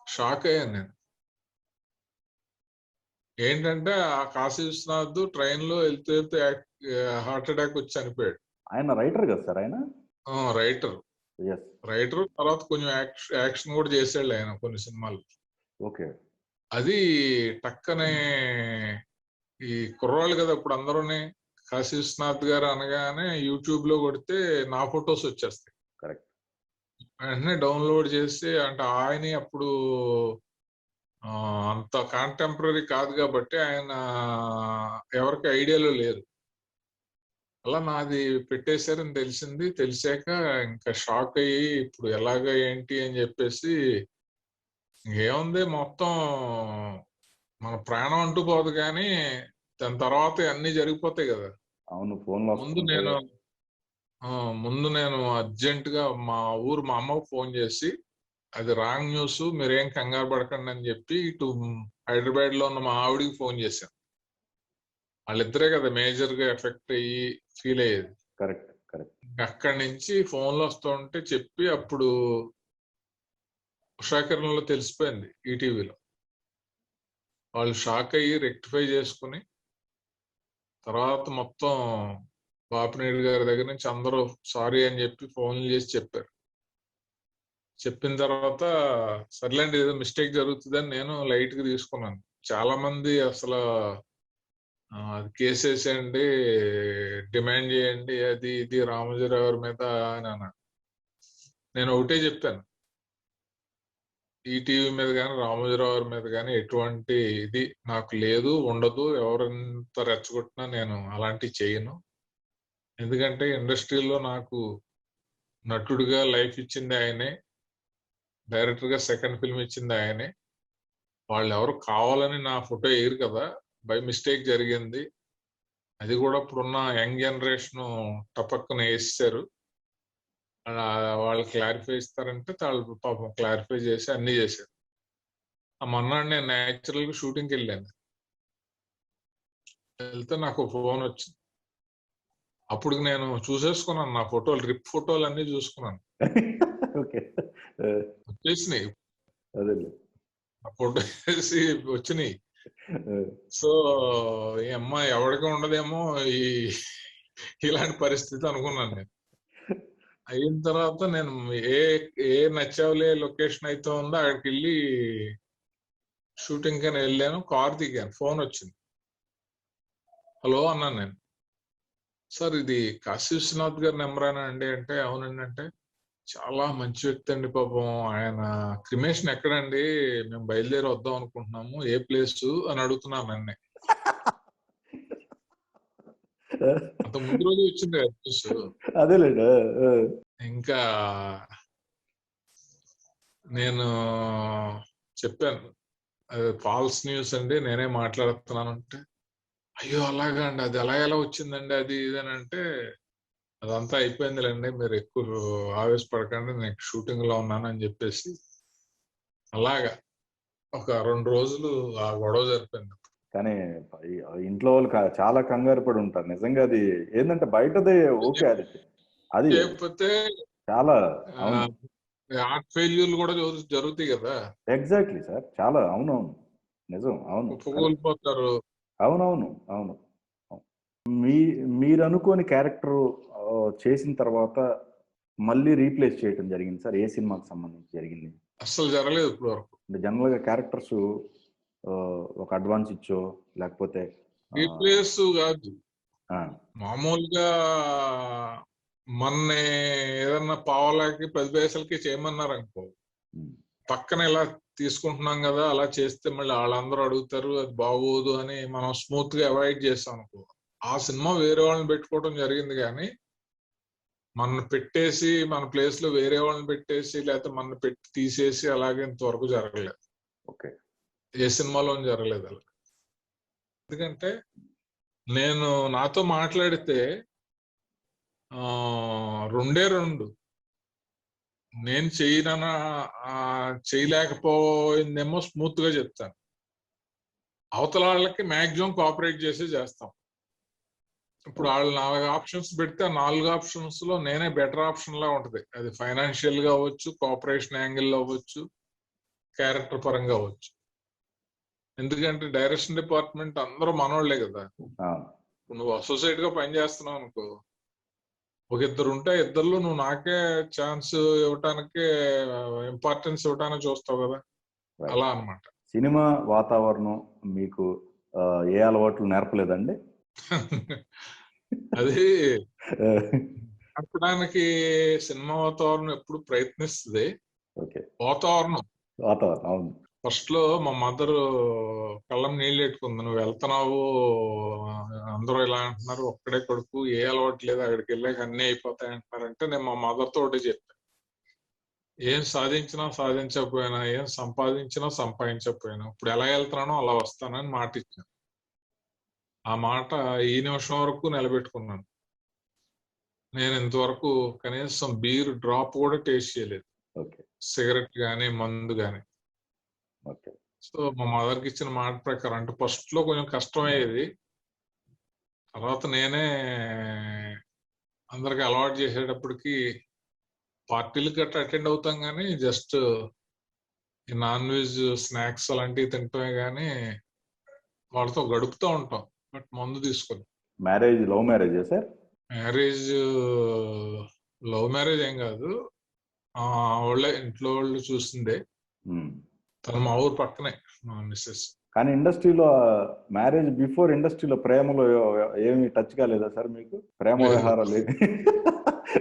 షాక్ అయ్యాను నేను. ఏంటంటే ఆ కాశీ విశ్వనాథ్ ట్రైన్ లో వెళ్తే హార్ట్ అటాక్ వచ్చి చనిపోయాడు. ఆయన రైటర్ కదా సార్? ఆయన రైటర్ తర్వాత కొంచెం యాక్షన్ కూడా చేసాడు ఆయన కొన్ని సినిమాలు. ఓకే. అది టక్కనే ఈ కుర్రాళ్ళు కదా ఇప్పుడు అందరూనే, కాశీ విశ్వనాథ్ గారు అనగానే యూట్యూబ్ లో కొడితే నా ఫొటోస్ వచ్చేస్తాయి. కరెక్ట్. వెంటనే డౌన్లోడ్ చేసి, అంటే ఆయన అప్పుడు అంత కాంటెంపరీ కాదు కాబట్టి ఆయన ఎవరికి ఐడియాలో లేరు. అలా నాది పెట్టేశారని తెలిసింది. తెలిసాక ఇంకా షాక్ అయ్యి ఇప్పుడు ఎలాగ ఏంటి అని చెప్పేసి ఏముంది మొత్తం మన ప్రాణం అంటూ పోదు, కానీ దాని తర్వాత అన్ని జరిగిపోతాయి కదా. అవును, ఫోన్లో ముందు నేను అర్జెంట్ గా మా అమ్మకు ఫోన్ చేసి, అది రాంగ్ న్యూస్, మీరేం కంగారు పడకండి అని చెప్పి ఇటు హైదరాబాద్ లో ఉన్న మా ఆవిడికి ఫోన్ చేశాను. వాళ్ళిద్దరే కదా మేజర్ గా ఎఫెక్ట్ అయ్యి ఫీల్ అయ్యేది. Correct correct. అక్కడి నుంచి ఫోన్లు వస్తుంటే చెప్పి, అప్పుడు ఉషాకిరణంలో తెలిసిపోయింది ఈటీవీలో. వాళ్ళు షాక్ అయ్యి రెక్టిఫై చేసుకుని తర్వాత మొత్తం బాపినేడు గారి దగ్గర నుంచి అందరూ సారీ అని చెప్పి ఫోన్లు చేసి చెప్పారు. చెప్పిన తర్వాత సర్లేండి ఏదో మిస్టేక్ జరుగుతుందని నేను లైట్ గా తీసుకున్నాను. చాలా మంది అసలు కేసు వేసేయండి, డిమాండ్ చేయండి, అది ఇది రామోజీరావు గారి మీద అని అన్నాడు. నేను ఒకటే చెప్పాను, ఈటీవీ మీద కానీ రామోజీరావు గారి మీద కానీ ఎటువంటి ఇది నాకు లేదు, ఉండదు. ఎవరెంత రెచ్చగొట్టినా నేను అలాంటివి చేయను. ఎందుకంటే ఇండస్ట్రీలో నాకు నటుడిగా లైఫ్ ఇచ్చింది ఆయనే, డైరెక్టర్ గా సెకండ్ ఫిల్మ్ ఇచ్చింది ఆయనే. వాళ్ళు ఎవరు కావాలని నా ఫోటో వేయరు కదా, బై మిస్టేక్ జరిగింది. అది కూడా ఇప్పుడున్న యంగ్ జనరేషన్ టపక్కున వేస్తారు. వాళ్ళు క్లారిఫై ఇస్తారంటే వాళ్ళు పాపం క్లారిఫై చేసి అన్ని చేశారు. ఆ మొన్నాడు నేను న్యాచురల్ గా షూటింగ్కి వెళ్ళాను. వెళ్తే నాకు ఫోన్ వచ్చింది. అప్పుడు నేను చూసేసుకున్నాను, నా ఫోటోలు రిప్ ఫోటోలు అన్ని చూసుకున్నాను. వచ్చేసినాయి, ఫోటో వేసి వచ్చినాయి. సో ఈ అమ్మాయి ఎవరికి ఉండదేమో ఇలాంటి పరిస్థితి అనుకున్నాను నేను. అయిన తర్వాత నేను ఏ నచ్చావులే లొకేషన్ అయితే ఉందో అక్కడికి వెళ్ళి షూటింగ్ అని వెళ్ళాను. కార్ దిగాను, ఫోన్ వచ్చింది. హలో అన్నాను నేను. సార్ ఇది కాశీ విశ్వనాథ్ గారి నెంబరేనా అండి అంటే, అవునండి. అంటే చాలా మంచి వ్యక్తి అండి పాపం, ఆయన క్రిమేషన్ ఎక్కడండి, మేము బయలుదేరి వద్దాం అనుకుంటున్నాము, ఏ ప్లేస్ అని అడుగుతున్నాను నన్నే. అంత ముందు రోజు వచ్చింది న్యూస్. అదేలేండి. ఇంకా నేను చెప్పాను, ఫాల్స్ న్యూస్ అండి, నేనే మాట్లాడుతున్నాను అంటే, అయ్యో అలాగా అండి, అది ఎలా వచ్చిందండి, అది ఇదని అంటే, అదంతా అయిపోయిందిలేండి, మీరు ఎక్కువ ఆవేశపడకండి, నేను షూటింగ్ లో ఉన్నాను అని చెప్పేసి అలాగా ఒక 2 రోజులు ఆ గొడవ జరిపోయింది. కానీ ఇంట్లో వాళ్ళు చాలా కంగారు పడి ఉంటారు నిజంగా. అది ఏంటంటే బయటదే ఓకే, అది లేకపోతే చాలా హార్ట్ ఫెయిల్యూర్లు కూడా జరుగుతాయి కదా. ఎగ్జాక్ట్లీ సార్, చాలా అవునవును, నిజం. అవును, కోల్పోతారు. అవునవును అవును. మీరు అనుకోని క్యారెక్టర్ చేసిన తర్వాత మళ్ళీ రీప్లేస్ చేయడం జరిగింది సార్? ఏ సినిమాకి సంబంధించి జరిగింది? అస్సలు జరగలేదు ఇప్పుడు వరకు. అంటే జనరల్ గా క్యారెక్టర్స్ ఒక అడ్వాన్స్ ఇచ్చో లేకపోతే రీప్లేస్ కాదు, మామూలుగా మొన్నే ఏదన్నా పావలాకి 10 పైసలకి చేయమన్నారు అనుకో, పక్కన ఇలా తీసుకుంటున్నాం కదా, అలా చేస్తే మళ్ళీ వాళ్ళందరూ అడుగుతారు, అది బాగోదు అని మనం స్మూత్ గా అవాయిడ్ చేస్తాం అనుకో. ఆ సినిమా వేరే వాళ్ళని పెట్టుకోవడం జరిగింది, కానీ మన పెట్టేసి మన ప్లేస్ లో వేరే వాళ్ళని పెట్టేసి లేకపోతే మన పెట్టి తీసేసి అలాగే ఇంతవరకు జరగలేదు. ఓకే, ఏ సినిమాలో జరగలేదు అలా. ఎందుకంటే నేను నాతో మాట్లాడితే 2 నేను చేయలేకపోయిందేమో స్మూత్ గా చెప్తాను, అవతల వాళ్ళకి మాక్సిమం కోఆపరేట్ చేస్తాం. ఇప్పుడు వాళ్ళు 4 ఆప్షన్స్ పెడితే ఆ 4 ఆప్షన్స్ లో నేనే బెటర్ ఆప్షన్ లా ఉంటది. అది ఫైనాన్షియల్ గా అవ్వచ్చు, కోఆపరేషన్ యాంగిల్ లో అవ్వచ్చు, క్యారెక్టర్ పరంగా అవ్వచ్చు. ఎందుకంటే డైరెక్షన్ డిపార్ట్మెంట్ అందరూ మనోళ్లే కదా. నువ్వు అసోసియేట్ గా పనిచేస్తున్నావు అనుకో, ఒక 2 ఉంటే 2లో నువ్వు నాకే ఛాన్స్ ఇవ్వటానికి, ఇంపార్టెన్స్ ఇవ్వటానికి చూస్తావు కదా, అలా అన్నమాట. సినిమా వాతావరణం మీకు ఏ అలవాట్లు నేర్పలేదండి? అది నేర్పడానికి సినిమా వాతావరణం ఎప్పుడు ప్రయత్నిస్తుంది. వాతావరణం అవును. ఫస్ట్ లో మా మదర్ కళ్ళం నీళ్ళు పెట్టుకుంది, నువ్వు వెళ్తున్నావు, అందరూ ఇలా అంటున్నారు, ఒక్కడే కొడుకు, ఏ అలవాటు లేదు, అక్కడికి వెళ్ళాక అన్ని అయిపోతాయి అంటున్నారంటే నేను మా మదర్ తోటి చెప్పాను, ఏం సాధించకపోయినా, ఏం సంపాదించకపోయినా ఇప్పుడు ఎలా వెళ్తున్నానో అలా వస్తానని మాట ఇచ్చాను. ఆ మాట ఈ నిమిషం వరకు నిలబెట్టుకున్నాను. నేను ఇంతవరకు కనీసం బీర్ డ్రాప్ కూడా టేస్ట్ చేయలేదు. సిగరెట్ కానీ మందు కానీ. సో మా మదర్కి ఇచ్చిన మాట ప్రకారం, అంటే ఫస్ట్ లో కొంచెం కష్టమయ్యేది, తర్వాత నేనే అందరికి అలవాటు చేసేటప్పటికి పార్టీలు గట్రా అటెండ్ అవుతాం కానీ జస్ట్ నాన్ వెజ్ స్నాక్స్ అలాంటివి తింటమే కానీ వాళ్ళతో గడుపుతూ ఉంటాం, బట్ మందు తీసుకొని. Marriage love marriage sir? Marriage love marriage ఏం కాదు, వాళ్ళే ఇంట్లో వాళ్ళు చూసిందే. తను మా ఊరు పక్కనే మా మిస్సెస్. కానీ ఇండస్ట్రీలో మ్యారేజ్ బిఫోర్ ఇండస్ట్రీలో ప్రేమలో ఏమి టచ్ కాలేదా సార్ మీకు? ప్రేమ వ్యవహారాలు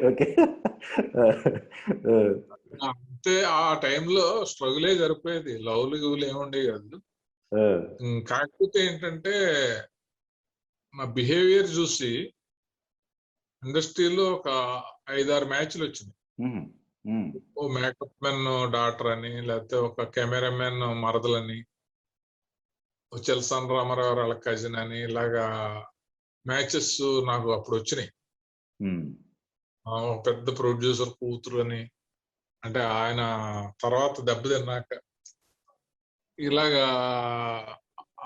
ఓకే. అంతే, ఆ టైంలో స్ట్రగులే జరిపోయేది, లవ్లు గివ్లు ఏముండేవి కాదు. కాకపోతే ఏంటంటే నా బిహేవియర్ చూసి ఇండస్ట్రీలో ఒక 5-6 మ్యాచ్లు వచ్చినాయి. ఓ మేకప్ మెన్ డాటర్ అని, లేకపోతే ఒక కెమెరామెన్ మరదలని, చెల్సన్ రామారావు వాళ్ళ కజిన్ అని, ఇలాగా మ్యాచెస్ నాకు అప్పుడు వచ్చినాయి. పెద్ద ప్రొడ్యూసర్ కూతురు అని, అంటే ఆయన తర్వాత దెబ్బతిన్నాక ఇలాగా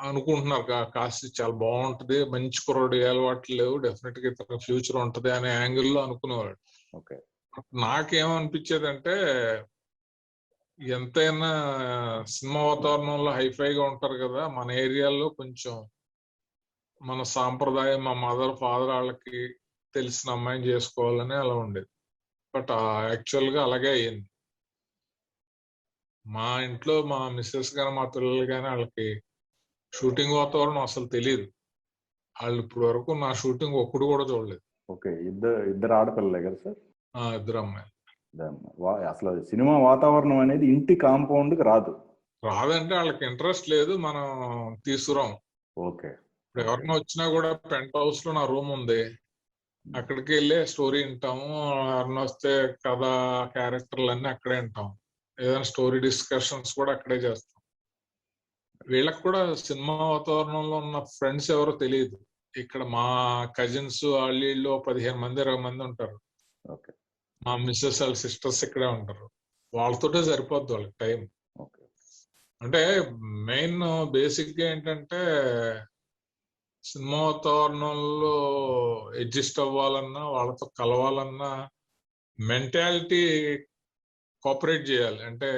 అనుకుంటున్నారు కాస్త చాలా బాగుంటది, మంచి కుర్రోడు, ఏ అలవాట్లు లేవు, డెఫినెట్ గా ఇతను ఫ్యూచర్ ఉంటది అనే యాంగిల్లో అనుకునేవాడు. నాకేమనిపించేది అంటే, ఎంతైనా సినిమా వాతావరణంలో హైఫైగా ఉంటారు కదా, మన ఏరియాలో కొంచెం మన సాంప్రదాయం, మా మదర్ ఫాదర్ వాళ్ళకి తెలిసిన అమ్మాయిని చేసుకోవాలని అలా ఉండేది. బట్ యాక్చువల్ గా అలాగే అయ్యింది. మా ఇంట్లో మా మిస్సెస్ గానీ మా పిల్లలు కానీ వాళ్ళకి షూటింగ్ వాతావరణం అసలు తెలియదు. వాళ్ళు ఇప్పుడు వరకు నా షూటింగ్ ఒక్కడు కూడా చూడలేదు. ఓకే, ఇద్దరు ఆడపిల్లలే కదా సార్? 2 అమ్మాయిలు. అసలు సినిమా వాతావరణం అనేది ఇంటి కాంపౌండ్ రాదంటే వాళ్ళకి ఇంట్రెస్ట్ లేదు, మనం తీసుకురాం. ఓకే, ఇప్పుడు ఎవరైనా వచ్చినా కూడా పెంట్ హౌస్ లో నా రూమ్ ఉంది, అక్కడికి వెళ్ళే స్టోరీ వింటాము. ఎవరైనా వస్తే కథ, క్యారెక్టర్లు అన్ని అక్కడే వింటాం. ఏదైనా స్టోరీ డిస్కషన్స్ కూడా అక్కడే చేస్తాం. వీళ్ళకి కూడా సినిమా వాతావరణంలో ఉన్న ఫ్రెండ్స్ ఎవరో తెలియదు. ఇక్కడ మా కజిన్స్ వాళ్ళు 15 మంది 20 మంది ఉంటారు. మా మిస్సెస్ వాళ్ళ సిస్టర్స్ ఇక్కడే ఉంటారు. వాళ్ళతోటే సరిపోద్ది వాళ్ళకి టైం. అంటే మెయిన్ బేసిక్ గా ఏంటంటే, సినిమా వాతావరణంలో అడ్జస్ట్ అవ్వాలన్నా, వాళ్ళతో కలవాలన్నా మెంటాలిటీ కోఆపరేట్ చేయాలి. అంటే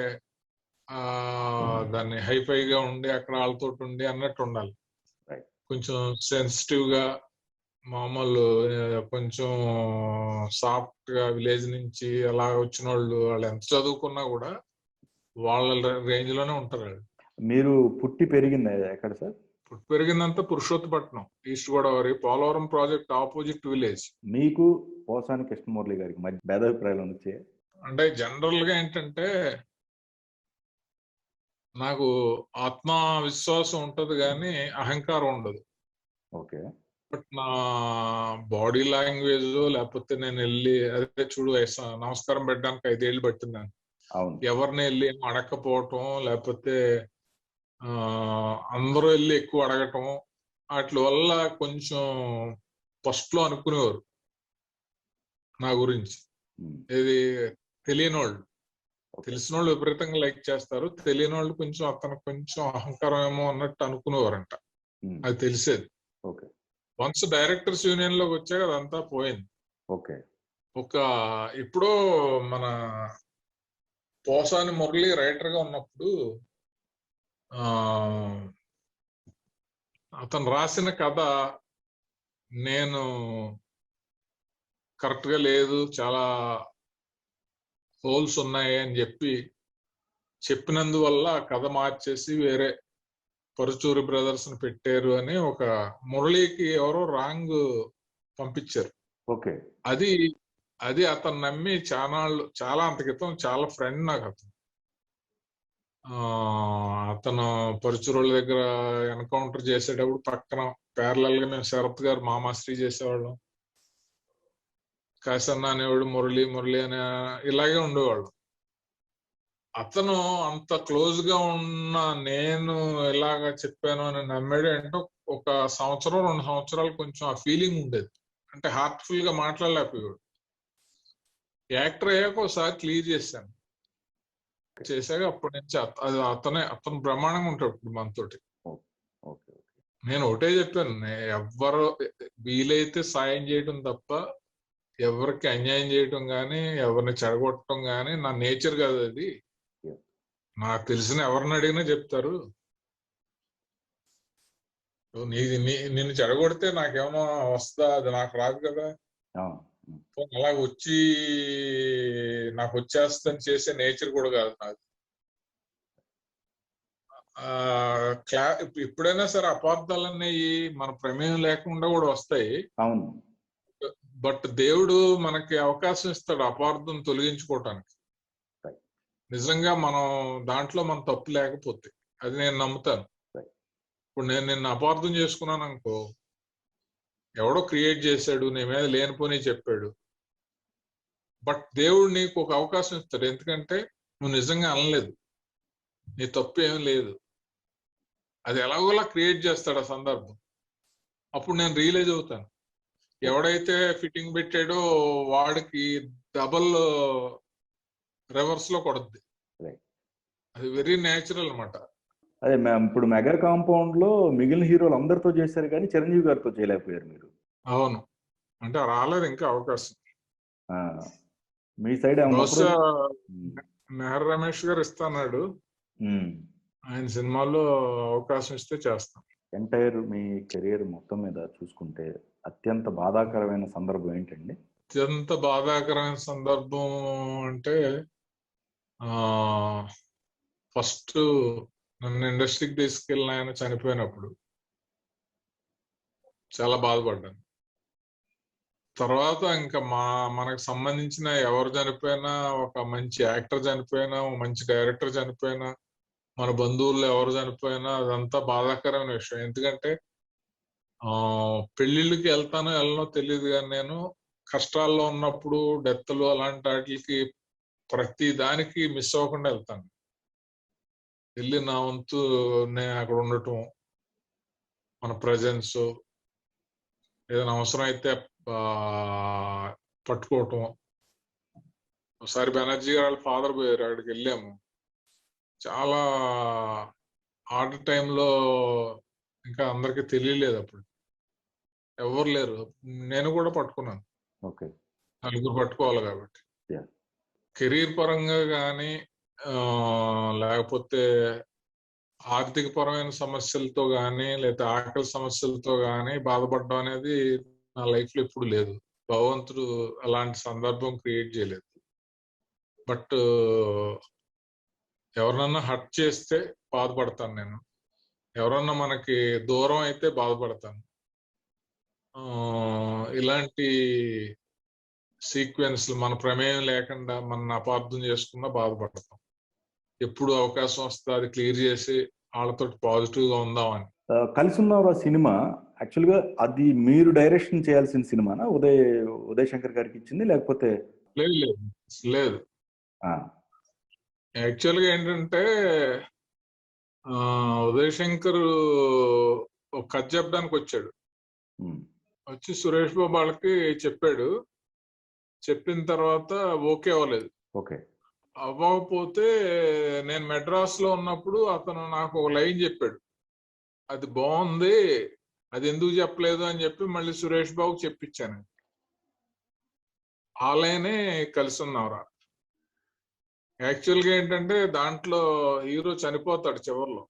దాన్ని హైఫైగా ఉండి అక్కడ వాళ్ళతో ఉండి అన్నట్టు ఉండాలి. కొంచెం సెన్సిటివ్ గా, మామూలు కొంచెం సాఫ్ట్ గా విలేజ్ నుంచి అలా వచ్చిన వాళ్ళు ఎంత చదువుకున్నా కూడా వాళ్ళ రేంజ్ లోనే ఉంటారు. మీరు పుట్టి పెరిగింది ఎక్కడ సార్? పుట్టి పెరిగిందంతా Purushottapatnam, east Godavari, Polavaram project opposite village. మీకు పోసాని కృష్ణమురళి గారికి మధ్య భేదాభిప్రాయాలు వచ్చాయి? అంటే జనరల్ గా ఏంటంటే, నాకు ఆత్మవిశ్వాసం ఉంటది కానీ అహంకారం ఉండదు. ఓకే. బట్ నా బాడీ లాంగ్వేజ్, లేకపోతే నేను వెళ్ళి అదే చూడు నమస్కారం పెట్టడానికి 5 ఏళ్ళు పట్టింది. ఎవరిని వెళ్ళి అడగకపోవటం, లేకపోతే అందరూ వెళ్ళి ఎక్కువ అడగటం, వాటి వల్ల కొంచెం ఫస్ట్ లో అనుకునేవారు నా గురించి. ఇది తెలియని వాళ్ళు, తెలిసిన వాళ్ళు విపరీతంగా లైక్ చేస్తారు, తెలియని వాళ్ళు కొంచెం అతనికి కొంచెం అహంకారం ఏమో అన్నట్టు అనుకునేవారంట. అది తెలిసేది. వన్స్ డైరెక్టర్స్ యూనియన్ లోకి వచ్చాక అదంతా పోయింది. ఇప్పుడు మన పోసాని మురళి రైటర్ గా ఉన్నప్పుడు అతను రాసిన కథ నేను కరెక్ట్ గా లేదు, చాలా హోల్స్ ఉన్నాయి అని చెప్పినందువల్ల కథ మార్చేసి వేరే పరుచూరి బ్రదర్స్ ని పెట్టారు అని ఒక మురళికి ఎవరో రాంగ్ పంపించారు. అది అతను నమ్మి చాలా అంత క్రితం చాలా ఫ్రెండ్ నాకు అతను పరుచూరుల దగ్గర ఎన్కౌంటర్ చేసేటప్పుడు పక్కన ప్యారలల్ గా మేము శరత్ గారు మామాశ్రీ చేసేవాళ్ళం, కాసన్న అనేవాడు, మురళి అనే ఇలాగే ఉండేవాళ్ళు. అతను అంత క్లోజ్ గా ఉన్న నేను ఎలాగా చెప్పాను అని నమ్మాడు అంటే ఒక సంవత్సరం 2 సంవత్సరాలు కొంచెం ఆ ఫీలింగ్ ఉండేది. అంటే హార్ట్ఫుల్ గా మాట్లాడలేకపోయాడు. యాక్టర్ అయ్యాక ఒకసారి క్లియర్ చేశాను. చేశాక అప్పటి నుంచి అతను బ్రహ్మాండంగా ఉంటాడు ఇప్పుడు మనతోటి. ఓకే. నేను ఒకటే చెప్పాను, ఎవ్వరు వీలైతే సాయం చేయడం తప్ప ఎవరికి అన్యాయం చేయడం కానీ ఎవరిని చెడగొట్టడం కానీ నా నేచర్ కాదు అది. నాకు తెలిసిన ఎవరిని అడిగినా చెప్తారు. నిన్ను చెడగొడితే నాకేమో వస్తుందా, అది నాకు రాదు కదా. అలా వచ్చి నాకు వచ్చేస్తుందని చేసే నేచర్ కూడా కాదు నాకు. ఎప్పుడైనా సరే అపార్థాలు అనేవి మన ప్రమేయం లేకుండా కూడా వస్తాయి. అవును. బట్ దేవుడు మనకి అవకాశం ఇస్తాడు అపార్థం తొలగించుకోవటానికి. నిజంగా మనం దాంట్లో మన తప్పు లేకపోతే అది నేను నమ్ముతాను. ఇప్పుడు నేను నిన్ను అపార్థం చేసుకున్నాను అనుకో, ఎవడో క్రియేట్ చేశాడు, నీ మీద లేనిపోని చెప్పాడు. బట్ దేవుడు నీకు ఒక అవకాశం ఇస్తాడు, ఎందుకంటే నువ్వు నిజంగా అనలేదు, నీ తప్పు ఏం లేదు. అది ఎలాగోలా క్రియేట్ చేస్తాడు ఆ సందర్భం. అప్పుడు నేను రియలైజ్ అవుతాను, ఎవడైతే ఫిట్టింగ్ పెట్టాడో వాడికి డబల్ రివర్స్ లో కొడుద్ది. అది వెరీ న్యాచురల్ అన్నమాట. అదే ఇప్పుడు మెగా కాంపౌండ్ లో మిగిలిన హీరోలు అందరితో చేశారు కానీ చిరంజీవి గారితో చేయలేకపోయారు మీరు. అవును, అంటే రాలేదు ఇంకా అవకాశం. మీ సైడ్ బహుశా మెహర్ రమేష్ గారు ఇస్తాడు, ఆయన సినిమాల్లో అవకాశం ఇస్తే చేస్తాం. ఎంటైర్ మీ కెరియర్ మొత్తం మీద చూసుకుంటే అత్యంత బాధాకరమైన సందర్భం ఏంటండి? అత్యంత బాధాకరమైన సందర్భం అంటే ఫస్ట్ నన్ను ఇండస్ట్రీకి తీసుకెళ్ళిన ఆయన చనిపోయినప్పుడు చాలా బాధపడ్డాను. తర్వాత ఇంకా మనకు సంబంధించిన ఎవరు చనిపోయినా, ఒక మంచి యాక్టర్ చనిపోయినా, మంచి డైరెక్టర్ చనిపోయినా, మన బంధువుల్లో ఎవరు చనిపోయినా అదంతా బాధాకరమైన విషయం. ఎందుకంటే పెళ్లిళ్ళకి వెళ్ళనో తెలియదు కానీ నేను కష్టాల్లో ఉన్నప్పుడు డెత్లు అలాంటి వాటికి ప్రతి దానికి మిస్ అవ్వకుండా వెళ్తాను. వెళ్ళి నా వంతు నేను అక్కడ ఉండటం, మన ప్రజెన్స్, ఏదైనా అవసరం అయితే పట్టుకోవటం. ఒకసారి బెనర్జీ గారు వాళ్ళ ఫాదర్ పోయారు, అక్కడికి వెళ్ళాము. చాలా హార్డ్ టైంలో, ఇంకా అందరికి తెలియలేదు అప్పుడు, ఎవరు లేరు, నేను కూడా పట్టుకున్నాను. నలుగురు పట్టుకోవాలి కాబట్టి. కెరీర్ పరంగా కానీ లేకపోతే ఆర్థిక పరమైన సమస్యలతో కానీ లేదా ఆకలి సమస్యలతో కానీ బాధపడడం అనేది నా లైఫ్ లో ఎప్పుడు లేదు. భగవంతుడు అలాంటి సందర్భం క్రియేట్ చేయలేదు. బట్ ఎవరినన్నా హర్ట్ చేస్తే బాధపడతాను నేను, ఎవరన్నా మనకి దూరం అయితే బాధపడతాను. ఇలాంటి సీక్వెన్స్ మన ప్రమేయం లేకుండా మన అపార్థం చేసుకున్నా బాధపడతాం. ఎప్పుడు అవకాశం వస్తే అది క్లియర్ చేసి వాళ్ళతో పాజిటివ్ గా ఉందామని. కలిసి ఉన్నవారు సినిమా యాక్చువల్ గా అది మీరు డైరెక్షన్ చేయాల్సిన సినిమానా? ఉదయ్ శంకర్ గారికి ఇచ్చింది లేకపోతే? లేదు. యాక్చువల్ గా ఏంటంటే ఉదయ్ శంకర్ ఒక కథ చెప్పడానికి వచ్చాడు. వచ్చి సురేష్ బాబు వాళ్ళకి చెప్పాడు. చెప్పిన తర్వాత ఓకే అవ్వలేదు. అవ్వకపోతే నేను మెడ్రాస్ లో ఉన్నప్పుడు అతను నాకు ఒక లైన్ చెప్పాడు, అది బాగుంది, అది ఎందుకు చెప్పలేదు అని చెప్పి మళ్ళీ సురేష్ బాబు చెప్పించాను. ఆ లైనే కలిసి ఉన్నవరా. యాక్చువల్ గా ఏంటంటే దాంట్లో హీరో చనిపోతాడు చివరిలో.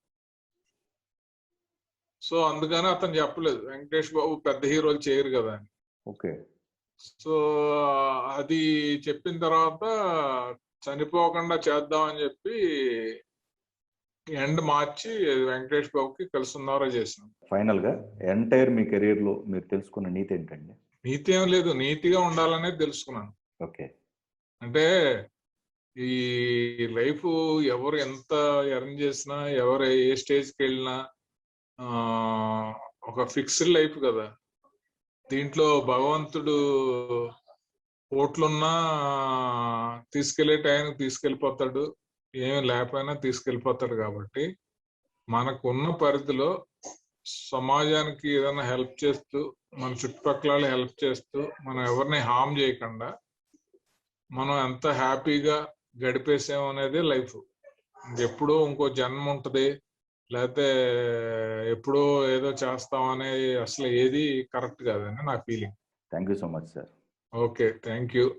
సో అందుకని అతను చెప్పలేదు, వెంకటేష్ బాబు పెద్ద హీరోలు చేయరు కదా అని. సో అది చెప్పిన తర్వాత చనిపోకుండా చేద్దాం అని చెప్పి ఎండ్ మార్చి వెంకటేష్ బాబుకి కలిసి ఉన్నారా చేసాం. ఫైనల్ గా ఎంటైర్ మీ కెరీర్ లో మీరు తెలుసుకున్న నీతి ఏంటండి? నీతి ఏం లేదు, నీతిగా ఉండాలనేది తెలుసుకున్నాను. అంటే ఈ లైఫ్ ఎవరు ఎంత ఎర్న్ చేసినా, ఎవరు ఏ స్టేజ్కి వెళ్ళినా ఒక ఫిక్స్డ్ లైఫ్ కదా. దీంట్లో భగవంతుడు కోట్లున్నా తీసుకెళ్లే టైంకి తీసుకెళ్ళిపోతాడు, ఏమి లేకపోయినా తీసుకెళ్ళిపోతాడు. కాబట్టి మనకున్న పరిధిలో సమాజానికి ఏదైనా హెల్ప్ చేస్తూ, మన చుట్టుపక్కల హెల్ప్ చేస్తూ, మనం ఎవరిని హామ్ చేయకుండా మనం ఎంత హ్యాపీగా గడిపేసాం అనేది లైఫ్. ఎప్పుడో ఇంకో జన్మ ఉంటది, లేకపోతే ఎప్పుడో ఏదో చేస్తాం అనేది అసలు ఏది కరెక్ట్ కాదని నా feeling. Thank you so much sir. Okay, thank you.